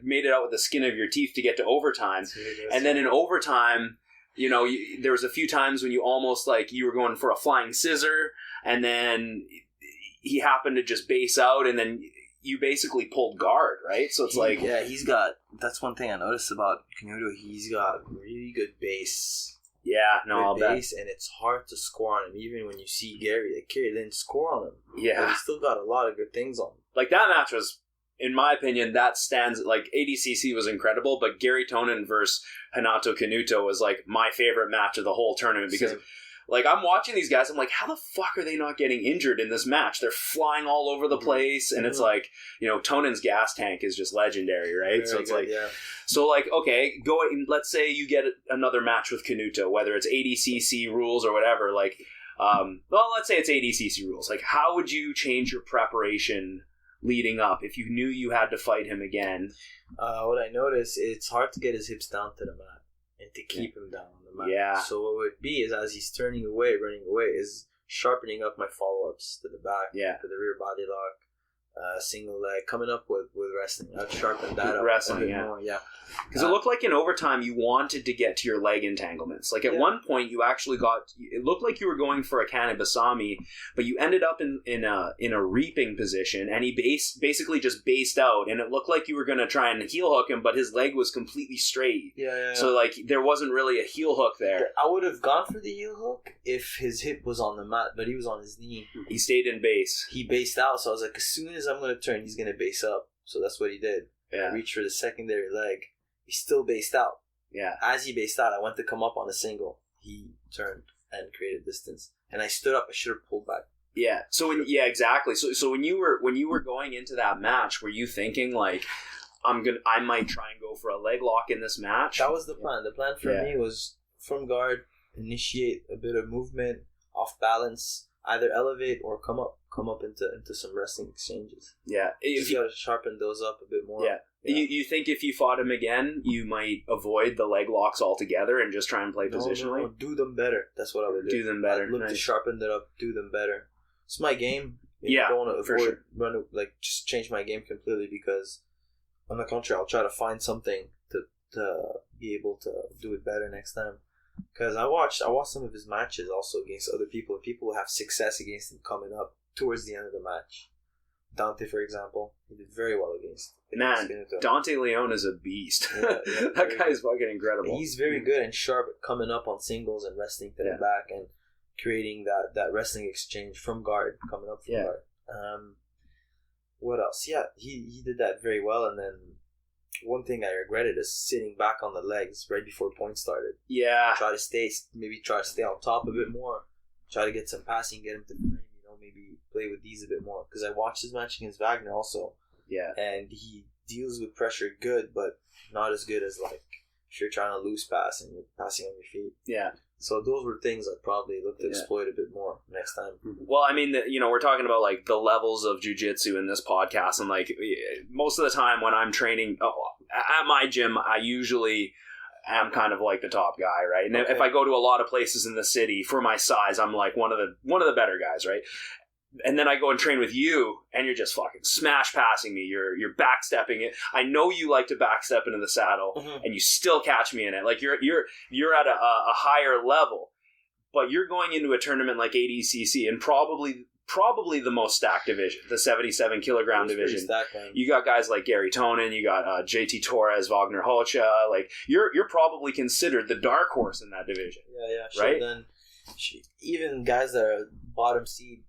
made it out with the skin of your teeth to get to overtime. And then in overtime, there was a few times when you almost like you were going for a flying scissor, and then he happened to just base out, and then you basically pulled guard, right? So it's
that's one thing I noticed about Canuto. He's got really good base.
I'll bet.
Base, and it's hard to score on him. Even when you see Gary, like Gary didn't score on him.
Yeah.
But he still got a lot of good things on him.
Like that match was, in my opinion, that stands, like ADCC was incredible, but Gary Tonin versus Renato Canuto was like my favorite match of the whole tournament because
Same.
like I'm watching these guys, I'm like, how the fuck are they not getting injured in this match? They're flying all over the place, and it's like, Tonin's gas tank is just legendary, right?
Very
so it's
good,
like,
yeah.
so like, okay, let's say you get another match with Canuto, whether it's ADCC rules or whatever, like, let's say it's ADCC rules. Like, how would you change your preparation leading up if you knew you had to fight him again?
What I noticed, it's hard to get his hips down to the mat and to keep him down on the mat.
Yeah.
So what would be is as he's running away, is sharpening up my follow-ups to the back, to the rear body lock, single leg, coming up with wrestling. I'd sharpen that up
Wrestling,
a bit
yeah.
more, yeah.
Because it looked like in overtime you wanted to get to your leg entanglements. Like at one point you actually it looked like you were going for a Kanebasami, but you ended up in a reaping position, and he basically just based out, and it looked like you were going to try and heel hook him, but his leg was completely straight.
Yeah.
So like there wasn't really a heel hook there.
I would have gone for the heel hook if his hip was on the mat, but he was on his knee.
He stayed in base.
He based out, so I was like, as soon as I'm going to turn, he's going to base up. So that's what he did.
Yeah.
Reach for the secondary leg. He still based out.
Yeah.
As he based out, I went to come up on a single. He turned and created distance, and I stood up. I should have pulled back.
Yeah. So exactly. So when you were going into that match, were you thinking like, I might try and go for a leg lock in this match?
That was the plan. The plan for me was from guard, initiate a bit of movement, off balance, either elevate or come up into some wrestling exchanges.
Yeah.
If you got to sharpen those up a bit more.
Yeah. You think if you fought him again, you might avoid the leg locks altogether and just try and play positionally?
No, do them better. That's what I would do.
Do them better.
I'd look to sharpen it up, do them better. It's my game.
Yeah,
I don't want to
for
avoid,
sure.
just change my game completely, because on the contrary, I'll try to find something to be able to do it better next time. Because I watched some of his matches also against other people, and people have success against him coming up towards the end of the match. Dante, for example, he did very well against
Dante Leon is a beast. That guy is fucking incredible.
He's very good and sharp at coming up on singles and wrestling to the back and creating that wrestling exchange from guard, coming up from guard. What else? Yeah, he did that very well. And then one thing I regretted is sitting back on the legs right before points started.
Yeah.
Try to stay on top a bit more. Try to get some passing, get him to frame, maybe play with these a bit more. Because I watched his match against Wagner also. Yeah. And he deals with pressure good, but not as good as like if you're trying to loose pass and you're passing on your feet. Yeah. So those were things I'd probably look to exploit a bit more next time.
Well, I mean, we're talking about like the levels of jiu-jitsu in this podcast, and like most of the time when I'm training at my gym, I usually am kind of like the top guy, right? And if I go to a lot of places in the city for my size, I'm like one of the better guys, right? And then I go and train with you, and you're just fucking smash passing me. You're backstepping it. I know you like to backstep into the saddle, and you still catch me in it. Like you're at a higher level, but you're going into a tournament like ADCC, and probably the most stacked division, the 77 kilogram division.
Stacked,
you got guys like Gary Tonin, you got JT Torres, Wagner Hocha. Like you're probably considered the dark horse in that division.
Yeah, sure.
Right.
Then even guys that are bottom seed.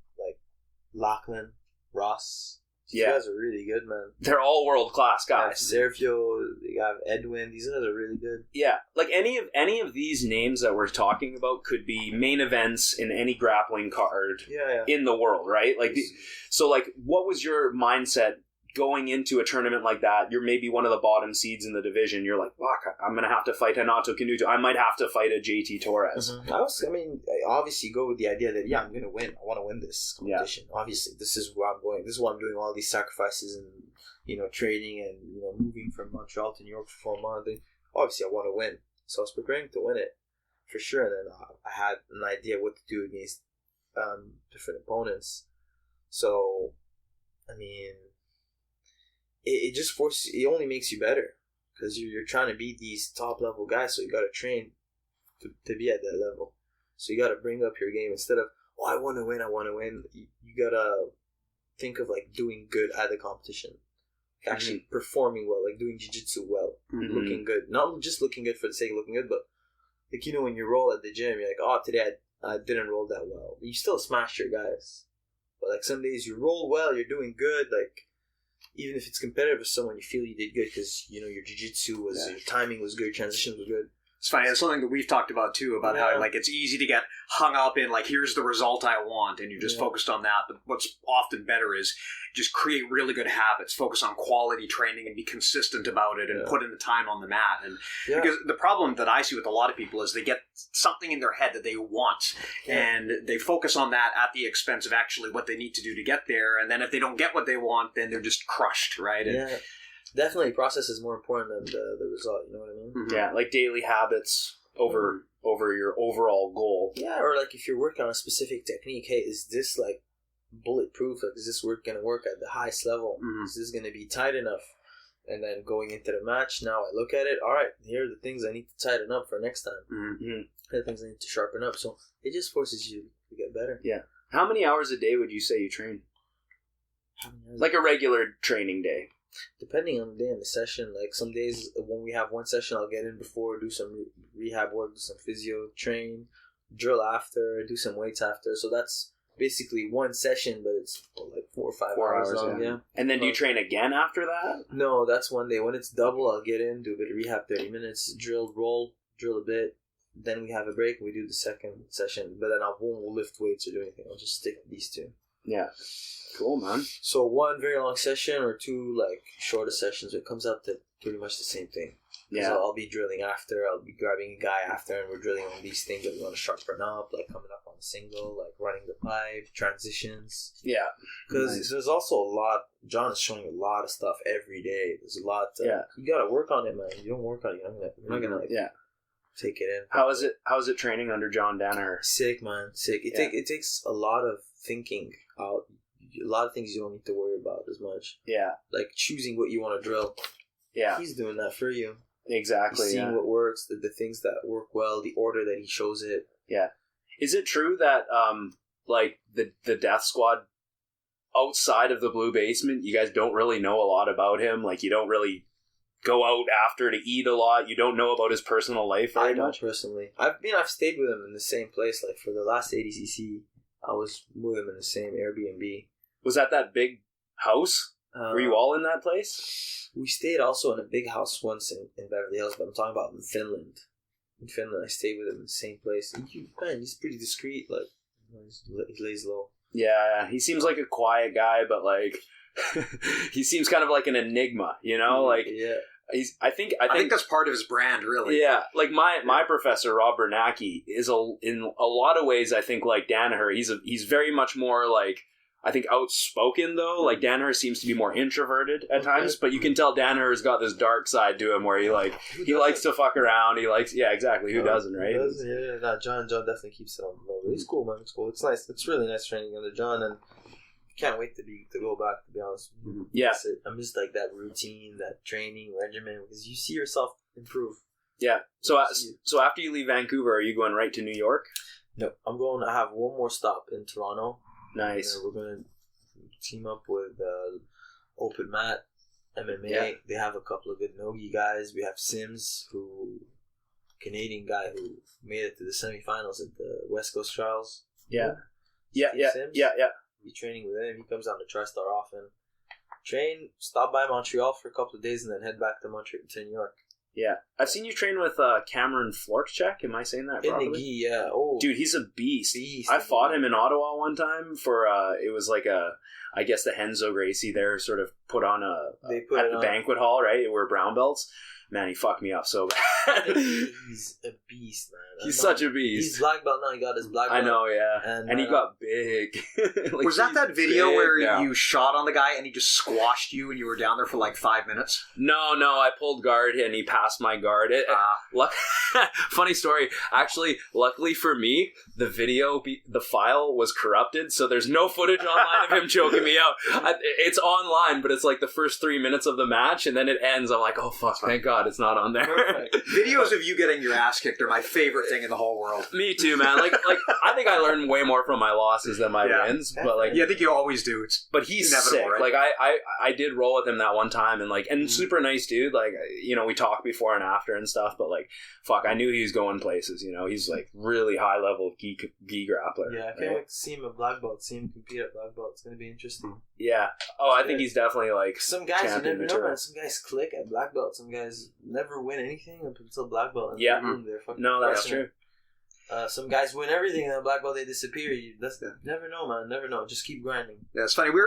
Lachlan, Ross, these guys are really good, man.
They're all world class guys.
Sergio, you have Edwin. These guys are really good.
Yeah, like any of these names that we're talking about could be main events in any grappling card in the world, right? Like, so like, what was your mindset going into a tournament like that? You're maybe one of the bottom seeds in the division. You're like, fuck, I'm gonna have to fight Renato Canuto. I might have to fight a JT Torres.
I obviously go with the idea that I'm gonna win. I want to win this competition. Obviously, this is where I'm going. This is why I'm doing all these sacrifices and training and moving from Montreal to New York for 4 months. And obviously, I want to win. So I was preparing to win it for sure. And then I had an idea what to do against different opponents. So, I mean, it just forces. It only makes you better because you're trying to beat these top level guys. So you got to train to be at that level. So you got to bring up your game instead of I want to win. You got to think of like doing good at the competition, actually performing well, like doing jiu-jitsu well, looking good, not just looking good for the sake of looking good, but like when you roll at the gym, you're like, today I didn't roll that well. You still smash your guys, but like some days you roll well, you're doing good, like. Even if it's competitive with someone, you feel you did good because, your jiu-jitsu was, your timing was good, transitions was good.
It's funny. It's something that we've talked about, too, about how, like, it's easy to get hung up in, like, here's the result I want, and you're just focused on that. But what's often better is just create really good habits, focus on quality training, and be consistent about it, and put in the time on the mat. And because the problem that I see with a lot of people is they get something in their head that they want, and they focus on that at the expense of actually what they need to do to get there. And then if they don't get what they want, then they're just crushed, right? And,
definitely, process is more important than the result. You know what I mean?
Mm-hmm. Yeah, like daily habits over your overall goal.
Yeah, or like if you're working on a specific technique, hey, is this like bulletproof? Like, is this going to work at the highest level? Is this going to be tight enough? And then going into the match, now I look at it. All right, here are the things I need to tighten up for next time. Here are the things I need to sharpen up. So it just forces you to get better.
Yeah. How many hours a day would you say you train? Like a regular training day.
Depending on the day and the session, like some days when we have one session, I'll get in before, do some rehab work, do some physio, train, drill after, do some weights after. So that's basically one session, but it's like 4 or 5 hours long. Yeah.
And then do you train again after that?
No, that's one day. When it's double, I'll get in, do a bit of rehab, 30 minutes, drill a bit. Then we have a break and we do the second session. But then I won't lift weights or do anything. I'll just stick with these two.
Yeah. Cool, man.
So one very long session or two like shorter sessions, it comes out to pretty much the same thing. Yeah. So I'll be drilling after, I'll be grabbing a guy after, and we're drilling on these things that we want to sharpen up, like coming up on a single, like running the pipe, transitions.
Yeah.
Because there's also a lot, John is showing a lot of stuff every day. There's a lot. You got to work on it, man. You don't work on it, you're not going to take it in.
How is it training under John Danaher?
Sick, man. Sick. It takes a lot of thinking out. A lot of things you don't need to worry about as much. Yeah. Like choosing what you want to drill. Yeah. He's doing that for you.
Exactly.
He's seeing what works, the things that work well, the order that he shows it.
Yeah. Is it true that like the Death Squad outside of the Blue Basement, you guys don't really know a lot about him? Like you don't really go out after to eat a lot? You don't know about his personal life very
I don't
much?
personally. I've stayed with him in the same place. Like for the last ADCC, I was with him in the same Airbnb.
Was that big house? Were you all in that place?
We stayed also in a big house once in Beverly Hills, but I'm talking about in Finland. In Finland, I stayed with him in the same place. And he's pretty discreet. Like he lays low.
Yeah, he seems like a quiet guy, but like he seems kind of like an enigma, you know? Like I think
that's part of his brand, really.
Yeah, like my professor Rob Bernanke is in a lot of ways I think like Danaher. He's very much more like I think outspoken though. Like Danaher seems to be more introverted at times, but you can tell Danaher's got this dark side to him where he likes to fuck around. He likes exactly. Who doesn't, right?
Who doesn't? Yeah. No, John definitely keeps it on the low. He's cool, man. It's cool. It's nice. It's really nice training under John, and can't wait to go back. To be honest,
yeah.
I miss like that routine, that training regimen because you see yourself improve.
Yeah. So after you leave Vancouver, are you going right to New York?
No, I'm going. I have one more stop in Toronto.
Nice.
We're going to team up with Open Mat MMA.
Yeah.
They have a couple of good Nogi guys. We have Sims, Canadian guy who made it to the semifinals at the West Coast Trials.
Yeah.
Sims.
Yeah.
Be training with him. He comes down to TriStar often. Train, stop by Montreal for a couple of days, and then head back to New York.
Yeah, I've seen you train with Cameron Florchek. Am I saying that properly?
In the gi, yeah. Oh,
dude, he's a beast. I fought him in Ottawa one time for it was like I guess the Henzo Gracie there sort of put on at the banquet hall, right? We're brown belts. Man, he fucked me up so bad.
He's a beast, man.
He's such a beast.
He's black belt now. He got his black belt.
I know, yeah. And he got big.
Like, was that video where you shot on the guy and he just squashed you and you were down there for like 5 minutes?
No. I pulled guard and he passed my guard. Funny story. Actually, luckily for me, the video, the file was corrupted, so there's no footage online of him choking me out. It's online, but it's like the first 3 minutes of the match, and then it ends. I'm like, oh fuck, thank God it's not on there.
Videos of you getting your ass kicked are my favorite thing in the whole world.
Me too, man. Like I think I learned way more from my losses than my wins. But like,
I think you always do.
But he's sick. Right? Like I did roll with him that one time, and super nice dude. Like, you know, we talked before and after and stuff. But like, fuck, I knew he was going places. You know, he's like really high level gi grappler.
Yeah, I can't wait to see him at black belt. See him compete at black belt. It's gonna be interesting.
Yeah. Oh, I think he's definitely like
some guys you never know, man. Some guys click at black belt. Some guys never win anything up until black belt. And they're fucking
that's true.
Some guys win everything and then black belt they disappear. Never know, man. Never know. Just keep grinding.
Yeah, it's funny. We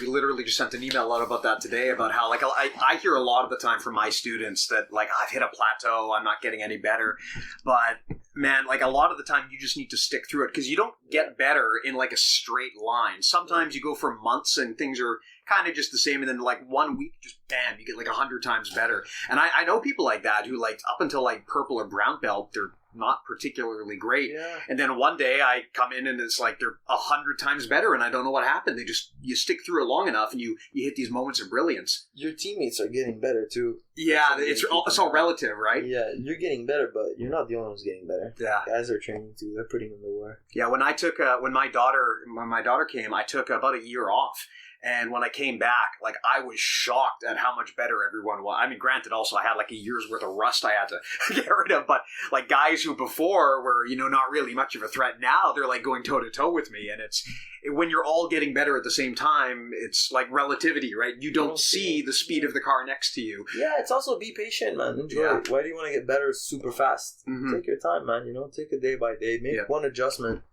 literally just sent an email out about that today about how like I hear a lot of the time from my students that like I've hit a plateau. I'm not getting any better, but man, like a lot of the time you just need to stick through it because you don't get better in like a straight line. Sometimes you go for months and things are kind of just the same, and then like 1 week, just bam, you get like 100 times better. And I know people like that who like up until like purple or brown belt, they're not particularly great. Yeah. And then one day I come in and it's like they're 100 times better, and I don't know what happened. You stick through it long enough, and you hit these moments of brilliance.
Your teammates are getting better too.
Yeah, it's all relative, right?
Yeah, you're getting better, but you're not the only ones getting better.
Yeah,
guys are training too. They're putting in the work.
Yeah, when my daughter came, I took about a year off. And when I came back, like, I was shocked at how much better everyone was. I mean, granted, also, I had, like, a year's worth of rust I had to get rid of. But, like, guys who before were, you know, not really much of a threat, now they're, like, going toe-to-toe with me. And when you're all getting better at the same time, it's, like, relativity, right? You don't see the speed of the car next to you.
Yeah, it's also be patient, man. Enjoy it. Why do you want to get better super fast? Mm-hmm. Take your time, man. You know, take it day by day. Make one adjustment.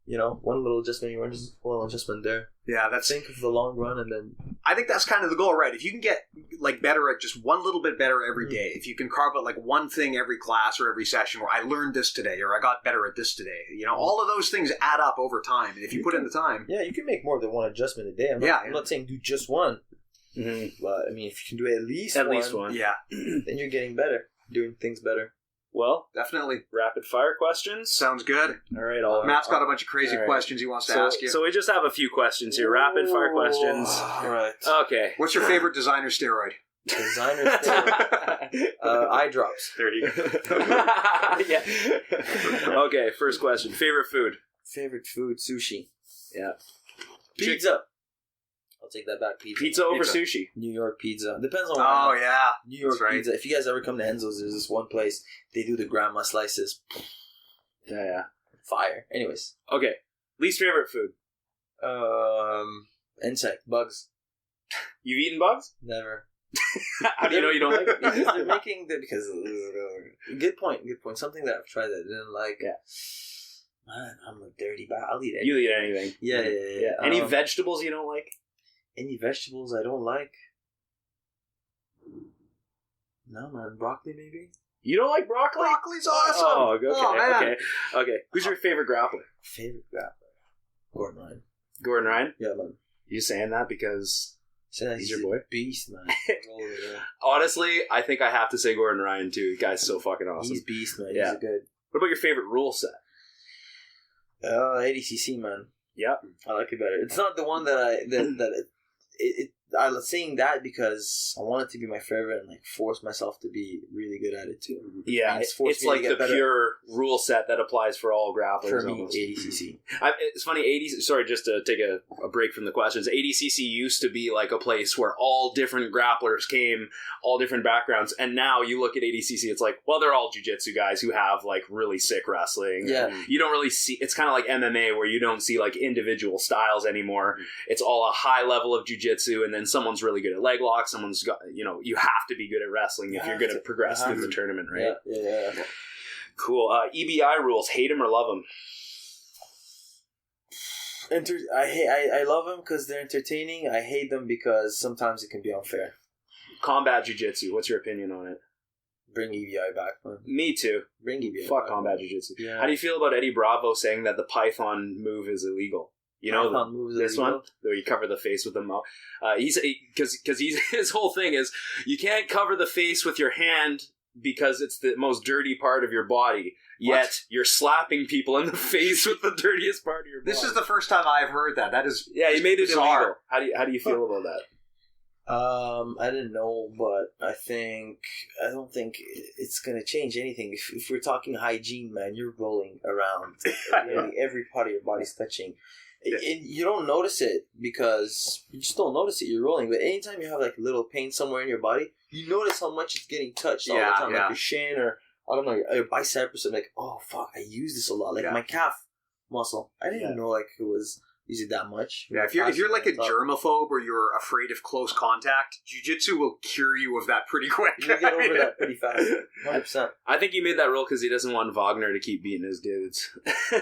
You know, one little adjustment, one little adjustment there.
Yeah,
think of the long run, and then
I think that's kind of the goal, right? If you can get like better at just one little bit better every day, if you can carve out like one thing every class or every session where I learned this today or I got better at this today, you know, all of those things add up over time. And if you put in the time,
you can make more than one adjustment a day. I'm not saying do just one, but I mean if you can do at least one, then you're getting better, doing things better.
Well,
definitely.
Rapid fire questions.
Sounds good.
All right.
Matt's got a bunch of crazy questions he wants to ask you.
So we just have a few questions here. Rapid fire questions.
All right.
Okay.
What's your favorite designer steroid?
Eye drops.
There you go. Yeah. Okay, first question. Favorite food?
Favorite food, sushi.
Yeah.
Pizza. I'll take that back.
Pizza over sushi.
New York pizza. Depends on where
Oh yeah,
New York
that's right.
pizza. If you guys ever come to Enzo's, there's this one place. They do the grandma slices.
Yeah.
Fire. Anyways.
Okay. Least favorite food?
Insect. Bugs.
You've eaten bugs?
Never.
How do you know you don't like it?
Because they're making the good point. Something that I've tried that I didn't like.
Yeah.
Man, I'm a dirty bag. I'll eat it.
You eat anything.
Yeah.
Any vegetables you don't like?
Any vegetables I don't like? No, man. Broccoli, maybe?
You don't like broccoli?
Broccoli's awesome.
Oh, okay.
Oh, man.
Okay. Who's your favorite grappler?
Favorite grappler? Gordon Ryan.
Gordon Ryan?
Yeah, man.
You saying that because he's your boy?
Beast, man.
Honestly, I think I have to say Gordon Ryan too. The guy's so fucking awesome.
He's beast, man.
Yeah.
He's good.
What about your favorite rule set?
80cc, man.
Yeah.
I like it better. It's not the one that I was saying that because I want it to be my favorite and like force myself to be really good at it too.
Yeah, it's like the pure rule set that applies for all grapplers.
For me,
almost.
80cc.
It's funny, 80. Sorry, just to take a break from the questions. 80cc used to be like a place where all different grapplers came, all different backgrounds, and now you look at 80cc, it's like, well, they're all jiu-jitsu guys who have like really sick wrestling.
Yeah,
you don't really see. It's kind of like MMA where you don't see like individual styles anymore. It's all a high level of jiu-jitsu, and then someone's really good at leg lock. Someone's got, you have to be good at wrestling if you're going to progress through the tournament, right?
Yeah.
Cool. EBI rules. Hate them or love them?
I love them because they're entertaining. I hate them because sometimes it can be unfair.
Combat jiu-jitsu. What's your opinion on it?
Bring EBI back, man.
Me too.
Bring EBI
Fuck
back.
combat jiu-jitsu.
Yeah.
How do you feel about Eddie Bravo saying that the Python move is illegal? You know, this one where you cover the face with the mouth. Because his whole thing is you can't cover the face with your hand because it's the most dirty part of your body. Yet you're slapping people in the face with the dirtiest part of your body.
This is the first time I've heard that. That is
he made it
bizarre.
illegal. How do you feel about that?
I didn't know, but I don't think it's gonna change anything. If we're talking hygiene, man, you're rolling around. Every part of your body's touching.
Yeah.
And you don't notice it because you just don't notice it. You're rolling, but anytime you have like a little pain somewhere in your body, you notice how much it's getting touched all the time, like your shin or I don't know your bicep or something. Like, oh fuck, I use this a lot. Like my calf muscle, I didn't know like it was using that much.
Yeah, if you're like a germaphobe or you're afraid of close contact, jiu-jitsu will cure you of that pretty quick.
You get over that pretty fast. 100%.
I think he made that rule because he doesn't want Wagner to keep beating his dudes.
Maybe.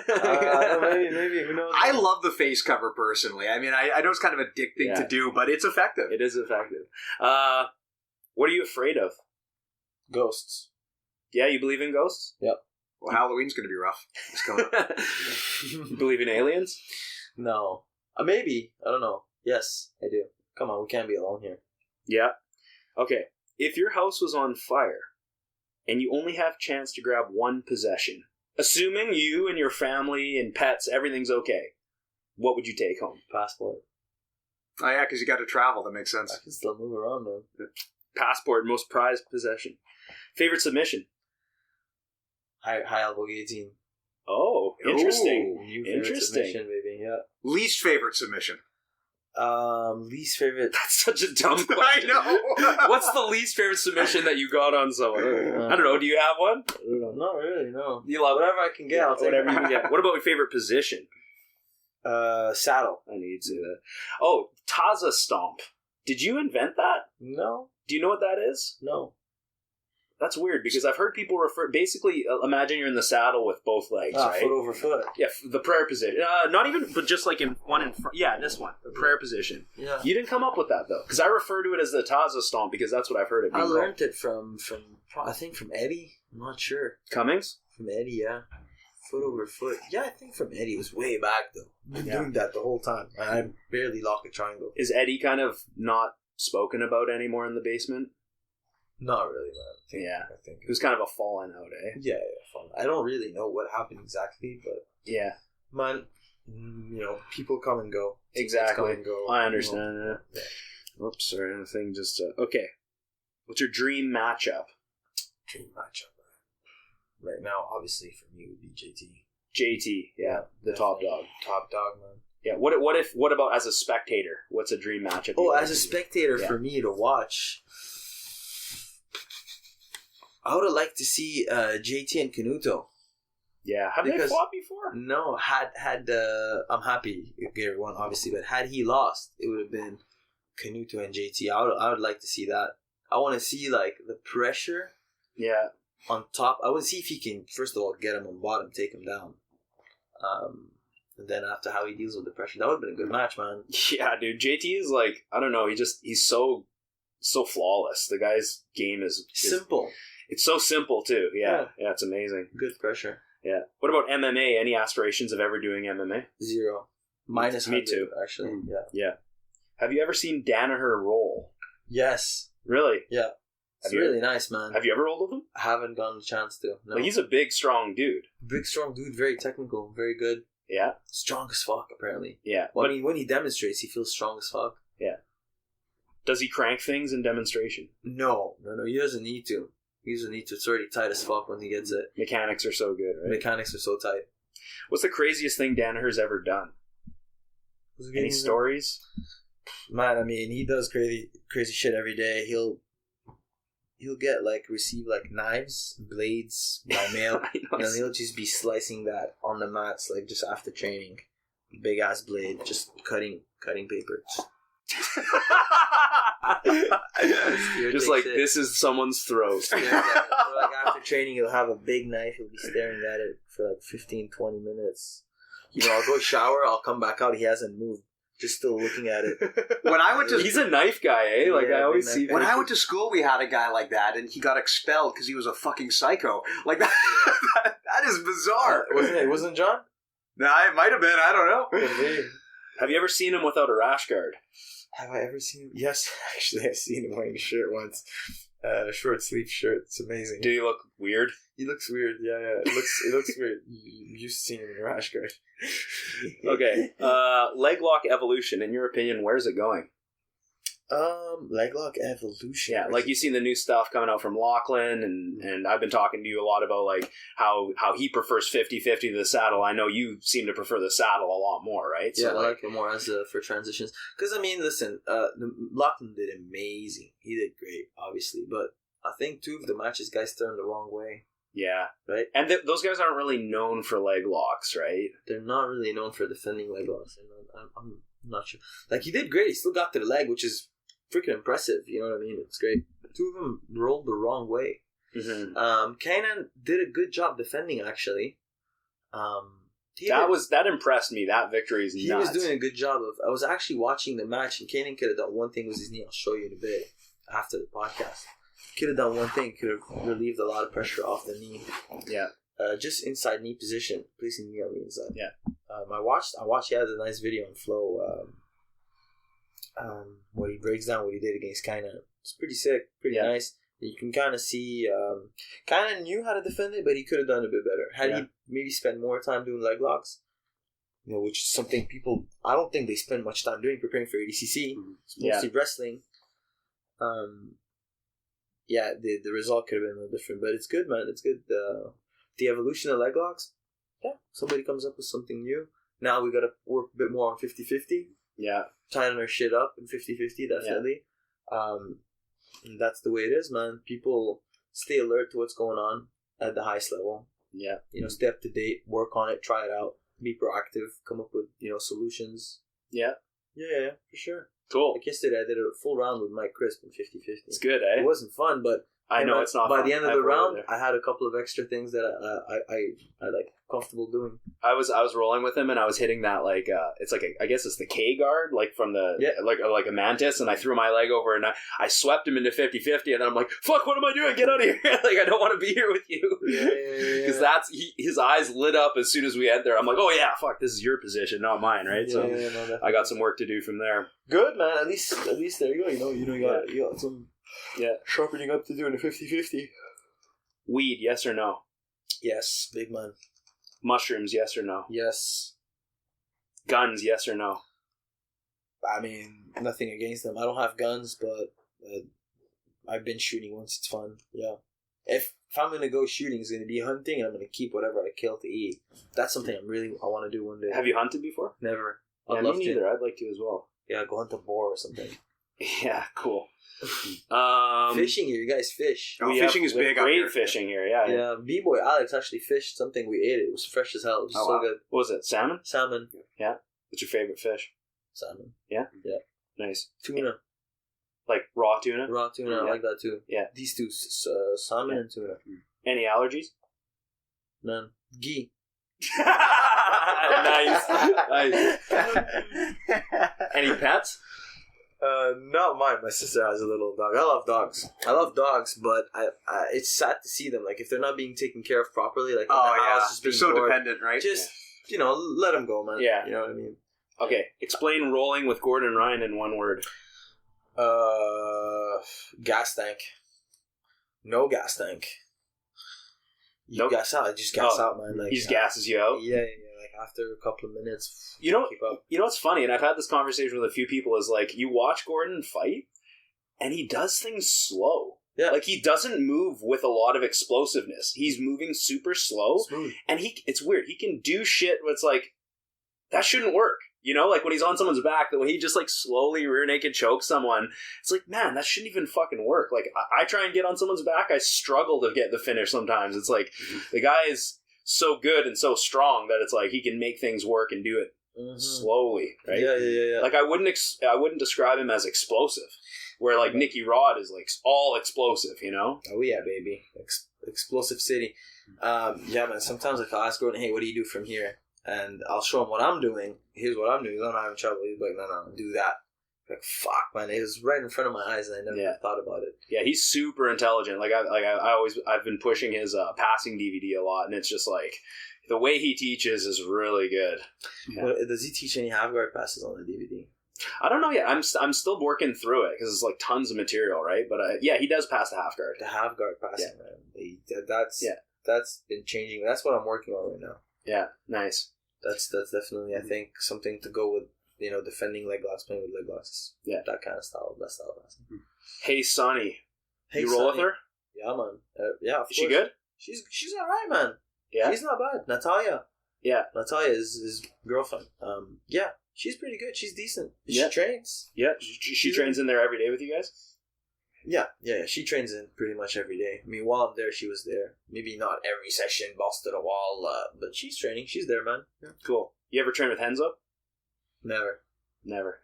Who knows?
I love the face cover personally. I mean, I know it's kind of addicting to do, but it's effective.
It is effective. What are you afraid of?
Ghosts.
Yeah, you believe in ghosts?
Yep.
Well, Halloween's going to be rough. It's coming up.
You believe in aliens?
No. Maybe. I don't know. Yes, I do. Come on, we can't be alone here.
Yeah. Okay. If your house was on fire and you only have a chance to grab one possession, assuming you and your family and pets, everything's okay, what would you take home?
Passport.
Oh, yeah, because you got to travel. That makes sense.
I can still move around, man.
Passport, most prized possession. Favorite submission?
High elbow guillotine.
Oh, interesting.
Interesting, baby. Yeah.
Least favorite submission?
Least favorite.
That's such a dumb question.
I know.
What's the least favorite submission that you got on someone? I don't know. Do you have one?
Not really, no.
You love
whatever I can get. I'll take
whatever you can get. What about your favorite position?
Saddle.
I need to say that. Oh, Taza stomp. Did you invent that?
No.
Do you know what that is?
No.
That's weird because I've heard people refer. Basically, imagine you're in the saddle with both legs, right?
Foot over foot.
Yeah, the prayer position. Not even, but just like in front. Yeah, this one, the prayer position.
Yeah.
You didn't come up with that though, because I refer to it as the Taza stomp because that's what I've heard it being
I learned
called.
it from I think from Eddie. I'm not sure.
Cummings.
From Eddie, yeah. Foot over foot. Yeah, I think from Eddie. It was way back though. Been doing that the whole time. I barely lock a triangle.
Is Eddie kind of not spoken about anymore in the basement?
Not really, man. I think
it was kind of a falling out, eh?
Yeah, fun. I don't really know what happened exactly, but
yeah,
man, people come and go.
Exactly.
Come and go.
I understand. Yeah. Oops, sorry. Anything just okay. What's your dream matchup?
Dream matchup, man. Right now, obviously for me would be JT.
JT, yeah, the top dog.
Top dog, man.
Yeah. What about as a spectator? What's a dream matchup?
As a spectator for me to watch, I would have liked to see JT and Canuto.
Yeah. Have they fought before?
No. I'm happy Gary won, obviously, but had he lost, it would have been Canuto and JT. I would like to see that. I want to see like the pressure.
Yeah.
On top, I want to see if he can first of all get him on bottom, take him down. And then after how he deals with the pressure, that would have been a good match, man.
Yeah, dude. JT is like, I don't know. He's so flawless. The guy's game is
simple.
It's so simple too. Yeah, it's amazing.
Good pressure.
Yeah. What about MMA? Any aspirations of ever doing MMA?
0. Minus
me
100,
too.
Actually,
Yeah. Have you ever seen Danaher roll?
Yes.
Really?
Yeah. It's really nice, man.
Have you ever rolled with him?
I haven't gotten the chance to. No.
Like, he's a big, strong dude.
Big, strong dude. Very technical. Very good.
Yeah.
Strong as fuck, apparently.
Yeah.
Well, I mean, when he demonstrates, he feels strong as fuck.
Yeah. Does he crank things in demonstration?
No. He doesn't need to. He doesn't need to. It's already tight as fuck when he gets it.
Mechanics are so good, right?
Mechanics are so tight.
What's the craziest thing Danaher's ever done? Any stories?
Man, I mean, he does crazy shit every day. He'll receive knives, blades by mail, and then he'll just be slicing that on the mats just after training. Big ass blade, just cutting paper.
Just like this is someone's throat.
After training, he'll have a big knife. He'll be staring at it for 15, 20 minutes. I'll go shower. I'll come back out. He hasn't moved. Just still looking at it.
When I went to,
he's a knife guy, eh? I always see.
When I went to school, we had a guy like that, and he got expelled because he was a fucking psycho. Like that. That is bizarre.
Wasn't John?
Nah, it might have been. I don't know.
Have you ever seen him without a rash guard?
Have I ever seen him? Yes, actually, I've seen him wearing a shirt once. Short sleeve shirt. It's amazing.
Do he look weird?
He looks weird. Yeah. It looks weird. You used to see him in a rash guard.
Okay. Leg lock evolution. In your opinion, where's it going?
Leg lock evolution.
Yeah, like you've seen the new stuff coming out from Lachlan, and I've been talking to you a lot about how he prefers 50-50 to the saddle. I know you seem to prefer the saddle a lot more, right?
So I like it more as for transitions. Because I mean, listen, Lachlan did amazing. He did great, obviously, but I think 2 of the matches guys turned the wrong way.
Yeah,
right.
And those guys aren't really known for leg locks, right?
They're not really known for defending leg locks. I'm not sure. He did great. He still got to the leg, which is freaking impressive. You know what I mean? It's great. 2 of them rolled the wrong way.
Mm-hmm.
Kanan did a good job defending, actually.
That impressed me. That victory is nuts.
He was doing a good job of. I was actually watching the match, and Kanan could have done one thing with his knee. I'll show you in a bit after the podcast. Could have done one thing. Could have relieved a lot of pressure off the knee.
Yeah.
Just inside knee position, placing the knee on the inside.
Yeah.
I watched. He has a nice video on Flow. Where he breaks down what he did against Kanan. It's pretty sick, pretty nice. You can kind of see, Kanan knew how to defend it, but he could have done a bit better. Had he maybe spent more time doing leg locks, which is something people, I don't think they spend much time doing preparing for ADCC. It's mostly wrestling. The result could have been a little different, but it's good, man. It's good. The evolution of leg locks, somebody comes up with something new. Now we got to work a bit more on 50-50.
Yeah.
Tying our shit up in 50-50, definitely. And that's the way it is, man. People stay alert to what's going on at the highest level.
Yeah.
Stay up to date, work on it, try it out, be proactive, come up with, solutions.
Yeah.
Yeah, for sure.
Cool.
Like yesterday, I did a full round with Mike Crisp in 50-50.
It's good, eh?
It wasn't fun, but
I know it's not
by
fun.
the end of the round, I had a couple of extra things that I like comfortable doing.
I was rolling with him, and I was hitting that it's I guess it's the K guard, from the like a mantis, and I threw my leg over and I swept him into 50-50, and then I'm like, fuck, what am I doing? Get out of here! I don't want to be here with you. Because his eyes lit up as soon as we had there. I'm like, oh yeah, fuck, this is your position, not mine, right? I got some work to do from there.
Good, man. At least there you go. You got some sharpening up to do in a 50-50.
Weed, yes or no?
Yes, big man.
Mushrooms, yes or no?
Yes.
Guns, yes or no?
I mean, nothing against them. I don't have guns, but I've been shooting once. It's fun. Yeah. If I'm going to go shooting, it's going to be hunting, and I'm going to keep whatever I kill to eat. That's something I want to do one day.
Have you hunted before?
Never. I'd
me
love
neither.
to.
I'd like to as well.
Yeah, go hunt a boar or something.
Yeah, cool.
Fishing here, you guys fish.
Oh, fishing is
we have
big out
great
here.
fishing here. Yeah.
Yeah, B-boy Alex actually fished something. We ate it. It was fresh as hell. It was
Oh,
so
wow.
good.
What was it? Salmon?
Salmon.
What's your favorite fish?
Salmon.
Nice.
Tuna.
Like raw tuna?
Raw tuna. I
Yeah.
like that too.
Yeah.
These two, salmon and tuna.
Any allergies?
None. Ghee.
Nice. Any pets?
Not mine. My sister has a little dog. I love dogs, but it's sad to see them. Like if they're not being taken care of properly, like in
Oh
the
yeah,
house, just
they're
being
so
bored,
dependent, right?
Just let them go, man.
Yeah.
You know what I mean.
Okay. Explain rolling with Gordon Ryan in one word.
Gas tank. No gas tank. You
Nope.
gas out. I just gas
Oh,
out, man. Like
He just gasses you out.
Yeah. Like after a couple of minutes,
You know,
keep up.
you know what's funny, and I've had this conversation with a few people, is like you watch Gordon fight, and he does things slow.
Yeah.
Like he doesn't move with a lot of explosiveness. He's moving super slow,
Smooth.
and it's weird. He can do shit where it's like that shouldn't work. You know, like when he's on someone's back, the way he just like slowly rear naked chokes someone, it's like, man, that shouldn't even fucking work. Like I try and get on someone's back, I struggle to get the finish sometimes. It's like the guy is so good and so strong that it's like he can make things work and do it slowly, right?
Yeah.
Like I wouldn't describe him as explosive, where like Nicky Rod is like all explosive, you know?
Oh yeah, baby. Explosive city. Yeah, man. Sometimes like I'll ask Gordon, hey, what do you do from here? And I'll show him what I'm doing. Here's what I'm doing. I'm not having trouble. He's like, no, do that. Like, fuck, man. It was right in front of my eyes, and I never thought about it.
Yeah, he's super intelligent. I've been pushing his passing DVD a lot, and it's just like the way he teaches is really good. Yeah.
Well, does he teach any half guard passes on the DVD?
I don't know yet. I'm still working through it because it's like tons of material, right? But yeah, he does pass the half guard.
The half guard passing, man. That's been changing. That's what I'm working on right now.
Yeah, nice.
That's definitely, I think, something to go with, defending leg locks, playing with leg locks.
Yeah.
That kind of style. That style of passing.
Hey, Sonny.
Hey,
you roll with
Sonny.
her?
Yeah, man. Yeah, of
Is she
course.
good?
She's alright, man.
Yeah.
She's not bad. Natalia.
Yeah.
Natalia is his girlfriend. Yeah, she's pretty good. She's decent.
Yeah.
She trains.
Yeah. She trains in there every day with you guys?
Yeah. She trains in pretty much every day. I mean, while I'm there, she was there. Maybe not every session, balls to the wall, but she's training. She's there, man. Yeah.
Cool. You ever train with Henzo?
Never.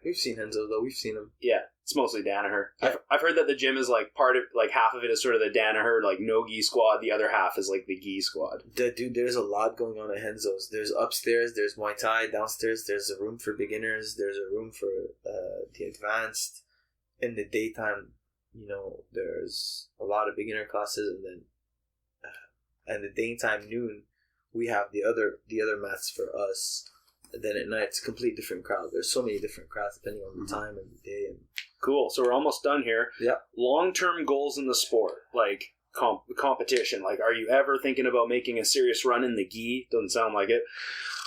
We've
seen Henzo, though. We've seen him.
Yeah, it's mostly Danaher.
Yeah.
I've heard that the gym is like part of, like half of it is sort of the Danaher, like no gi squad. The other half is like the gi squad.
Dude, there's a lot going on at Henzo's. There's upstairs, there's Muay Thai. Downstairs, there's a room for beginners. There's a room for the advanced. In the daytime, there's a lot of beginner classes, and then and the daytime noon, we have the other mats for us. And then at night, it's a complete different crowd. There's so many different crowds depending on the time and the day. And
Cool. So we're almost done here.
Yeah.
Long-term goals in the sport, like competition. Like, are you ever thinking about making a serious run in the gi? Doesn't sound like it.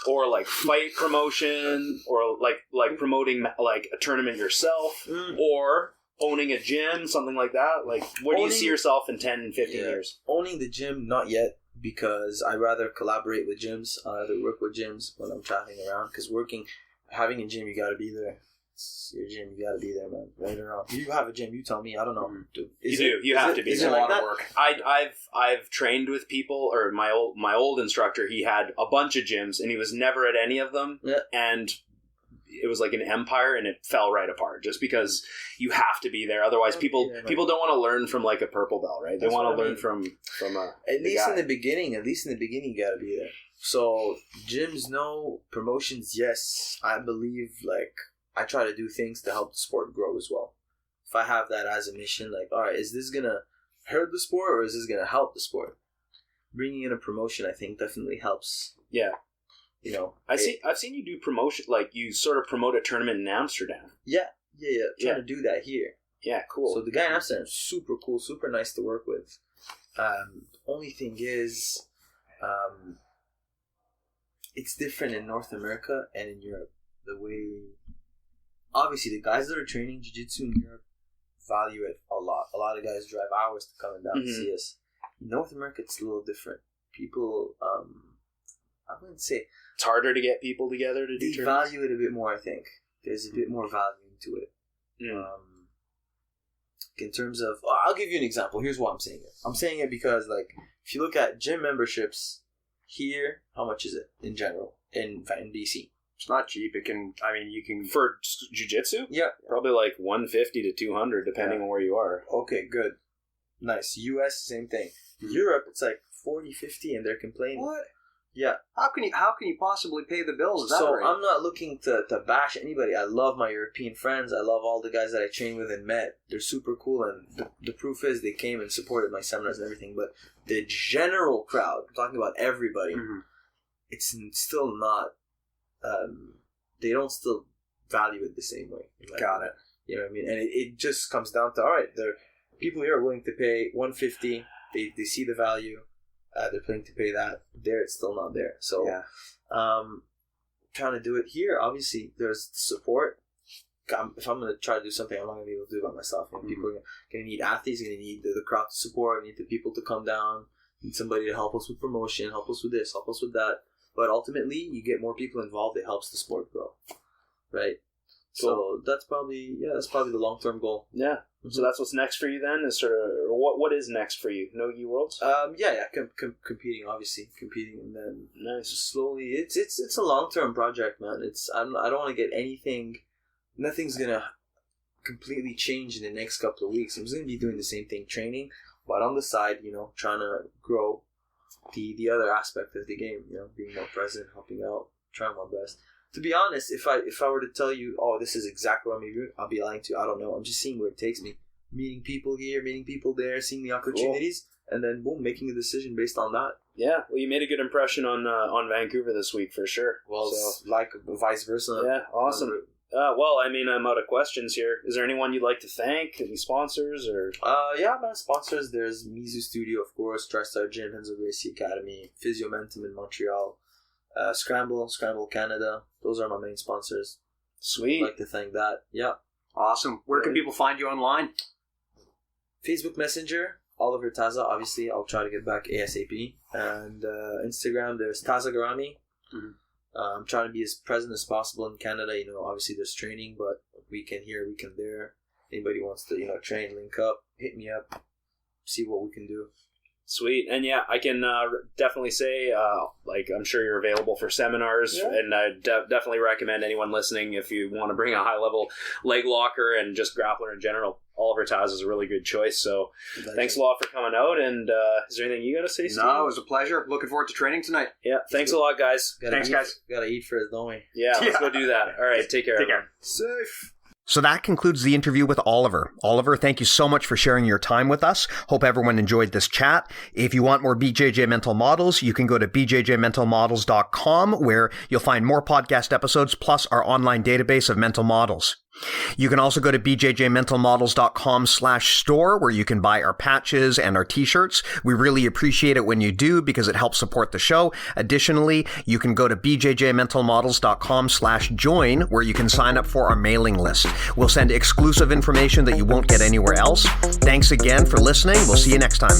Or like fight promotion, or like promoting like a tournament yourself, or owning a gym, something like that. Like, where do you see yourself in 10, 15 years?
Owning the gym, not yet, because I rather collaborate with gyms. I rather work with gyms when I'm traveling around. Because having a gym, you got to be there. It's your gym, you got to be there, man. Right or wrong. You have a gym, you tell me. I don't know.
You have to be.
Is
there.
it like that?
Work.
I've trained with people, or my old instructor. He had a bunch of gyms, and he was never at any of them.
Yeah.
And it was like an empire, and it fell right apart just because you have to be there. Otherwise, people don't want to learn from like a purple belt, right? They want to learn from
at least in the beginning. At least in the beginning, you got to be there. So gyms, no. Promotions, yes. I believe I try to do things to help the sport grow as well. If I have that as a mission, like, all right, is this gonna hurt the sport or is this gonna help the sport? Bringing in a promotion, I think, definitely helps.
Yeah. I've seen you do promotion, like you sort of promote a tournament in Amsterdam.
Yeah. Trying to do that here.
Yeah, cool.
So the guy in Amsterdam is super cool, super nice to work with. Only thing is, it's different in North America and in Europe. The way, obviously, the guys that are training jiu-jitsu in Europe value it a lot. A lot of guys drive hours to come down to see us. In North America, it's a little different. People, I wouldn't say
It's harder to get people together to do
they
tournaments?
value it a bit more. I think there's a bit more value into it. In terms of, I'll give you an example. Here's why I'm saying it. I'm saying it because, like, if you look at gym memberships here, how much is it in general in BC?
It's not cheap. It can. I mean, you can
For jiu-jitsu?
Yeah.
Probably like 150 to 200, depending on where you are.
Okay, good. Nice. US, same thing. Europe, it's like 40, 50, and they're complaining.
What?
Yeah.
How can you possibly pay the bills at that
So
rate?
I'm not looking to bash anybody. I love my European friends. I love all the guys that I train with and met. They're super cool, and the proof is they came and supported my seminars and everything. But the general crowd, I'm talking about everybody, it's still not. They don't still value it the same way.
Got it.
You know what I mean? And it just comes down to, all right, people here are willing to pay $150. They see the value. They're planning to pay that. There, it's still not there. So, trying to do it here, obviously, there's support. If I'm going to try to do something, I'm not going to be able to do it by myself. You know, people are going to need athletes, going to need the crowd to support, need the people to come down, need somebody to help us with promotion, help us with this, help us with that. But ultimately, you get more people involved, it helps the sport grow. Right? So that's probably the long-term goal.
Yeah. So that's what's next for you then? Is sort of, or what is next for you? No-gi Worlds?
Competing, obviously. Competing, and then
nice.
Slowly. It's a long-term project, man. I don't want to get anything. Nothing's going to completely change in the next couple of weeks. I'm just going to be doing the same thing, training, but on the side, trying to grow the other aspect of the game, being more present, helping out, trying my best. To be honest, if I were to tell you, oh, this is exactly what I'm doing, I'll be lying to you. I don't know. I'm just seeing where it takes me. Meeting people here, meeting people there, seeing the opportunities, and then boom, making a decision based on that.
Yeah, well, you made a good impression on Vancouver this week for sure.
Well, so, like vice versa.
Yeah, awesome. Well, I mean, I'm out of questions here. Is there anyone you'd like to thank? Any sponsors or?
My sponsors. There's Mizu Studio, of course, TriStar Gym, Henzo Gracie Academy, Physiomentum in Montreal, Scramble Canada. Those are my main sponsors.
Sweet.
I'd like to thank that. Yeah.
Awesome. Where can people find you online?
Facebook Messenger, Oliver Taza. Obviously, I'll try to get back ASAP. And Instagram, there's Taza Garami. I'm trying to be as present as possible in Canada. Obviously there's training, but weekend here, weekend there. Anybody wants to, train, link up, hit me up, see what we can do.
Sweet. And yeah, I can definitely say, I'm sure you're available for seminars, and I definitely recommend anyone listening, if you want to bring a high-level leg locker and just grappler in general, Oliver Taza is a really good choice. So thanks a lot for coming out, and is there anything you got to say, Steve?
No, it was a pleasure. Looking forward to training tonight.
Yeah, thanks a lot, guys.
Thanks, guys.
Gotta eat first, don't we?
Yeah, let's go do that. All right, take care.
Take care.
Safe.
So that concludes the interview with Oliver. Oliver, thank you so much for sharing your time with us. Hope everyone enjoyed this chat. If you want more BJJ Mental Models, you can go to bjjmentalmodels.com, where you'll find more podcast episodes plus our online database of mental models. You can also go to bjjmentalmodels.com/store, where you can buy our patches and our t-shirts. We really appreciate it when you do, because it helps support the show. Additionally, you can go to bjjmentalmodels.com/join, where you can sign up for our mailing list. We'll send exclusive information that you won't get anywhere else. Thanks again for listening. We'll see you next time.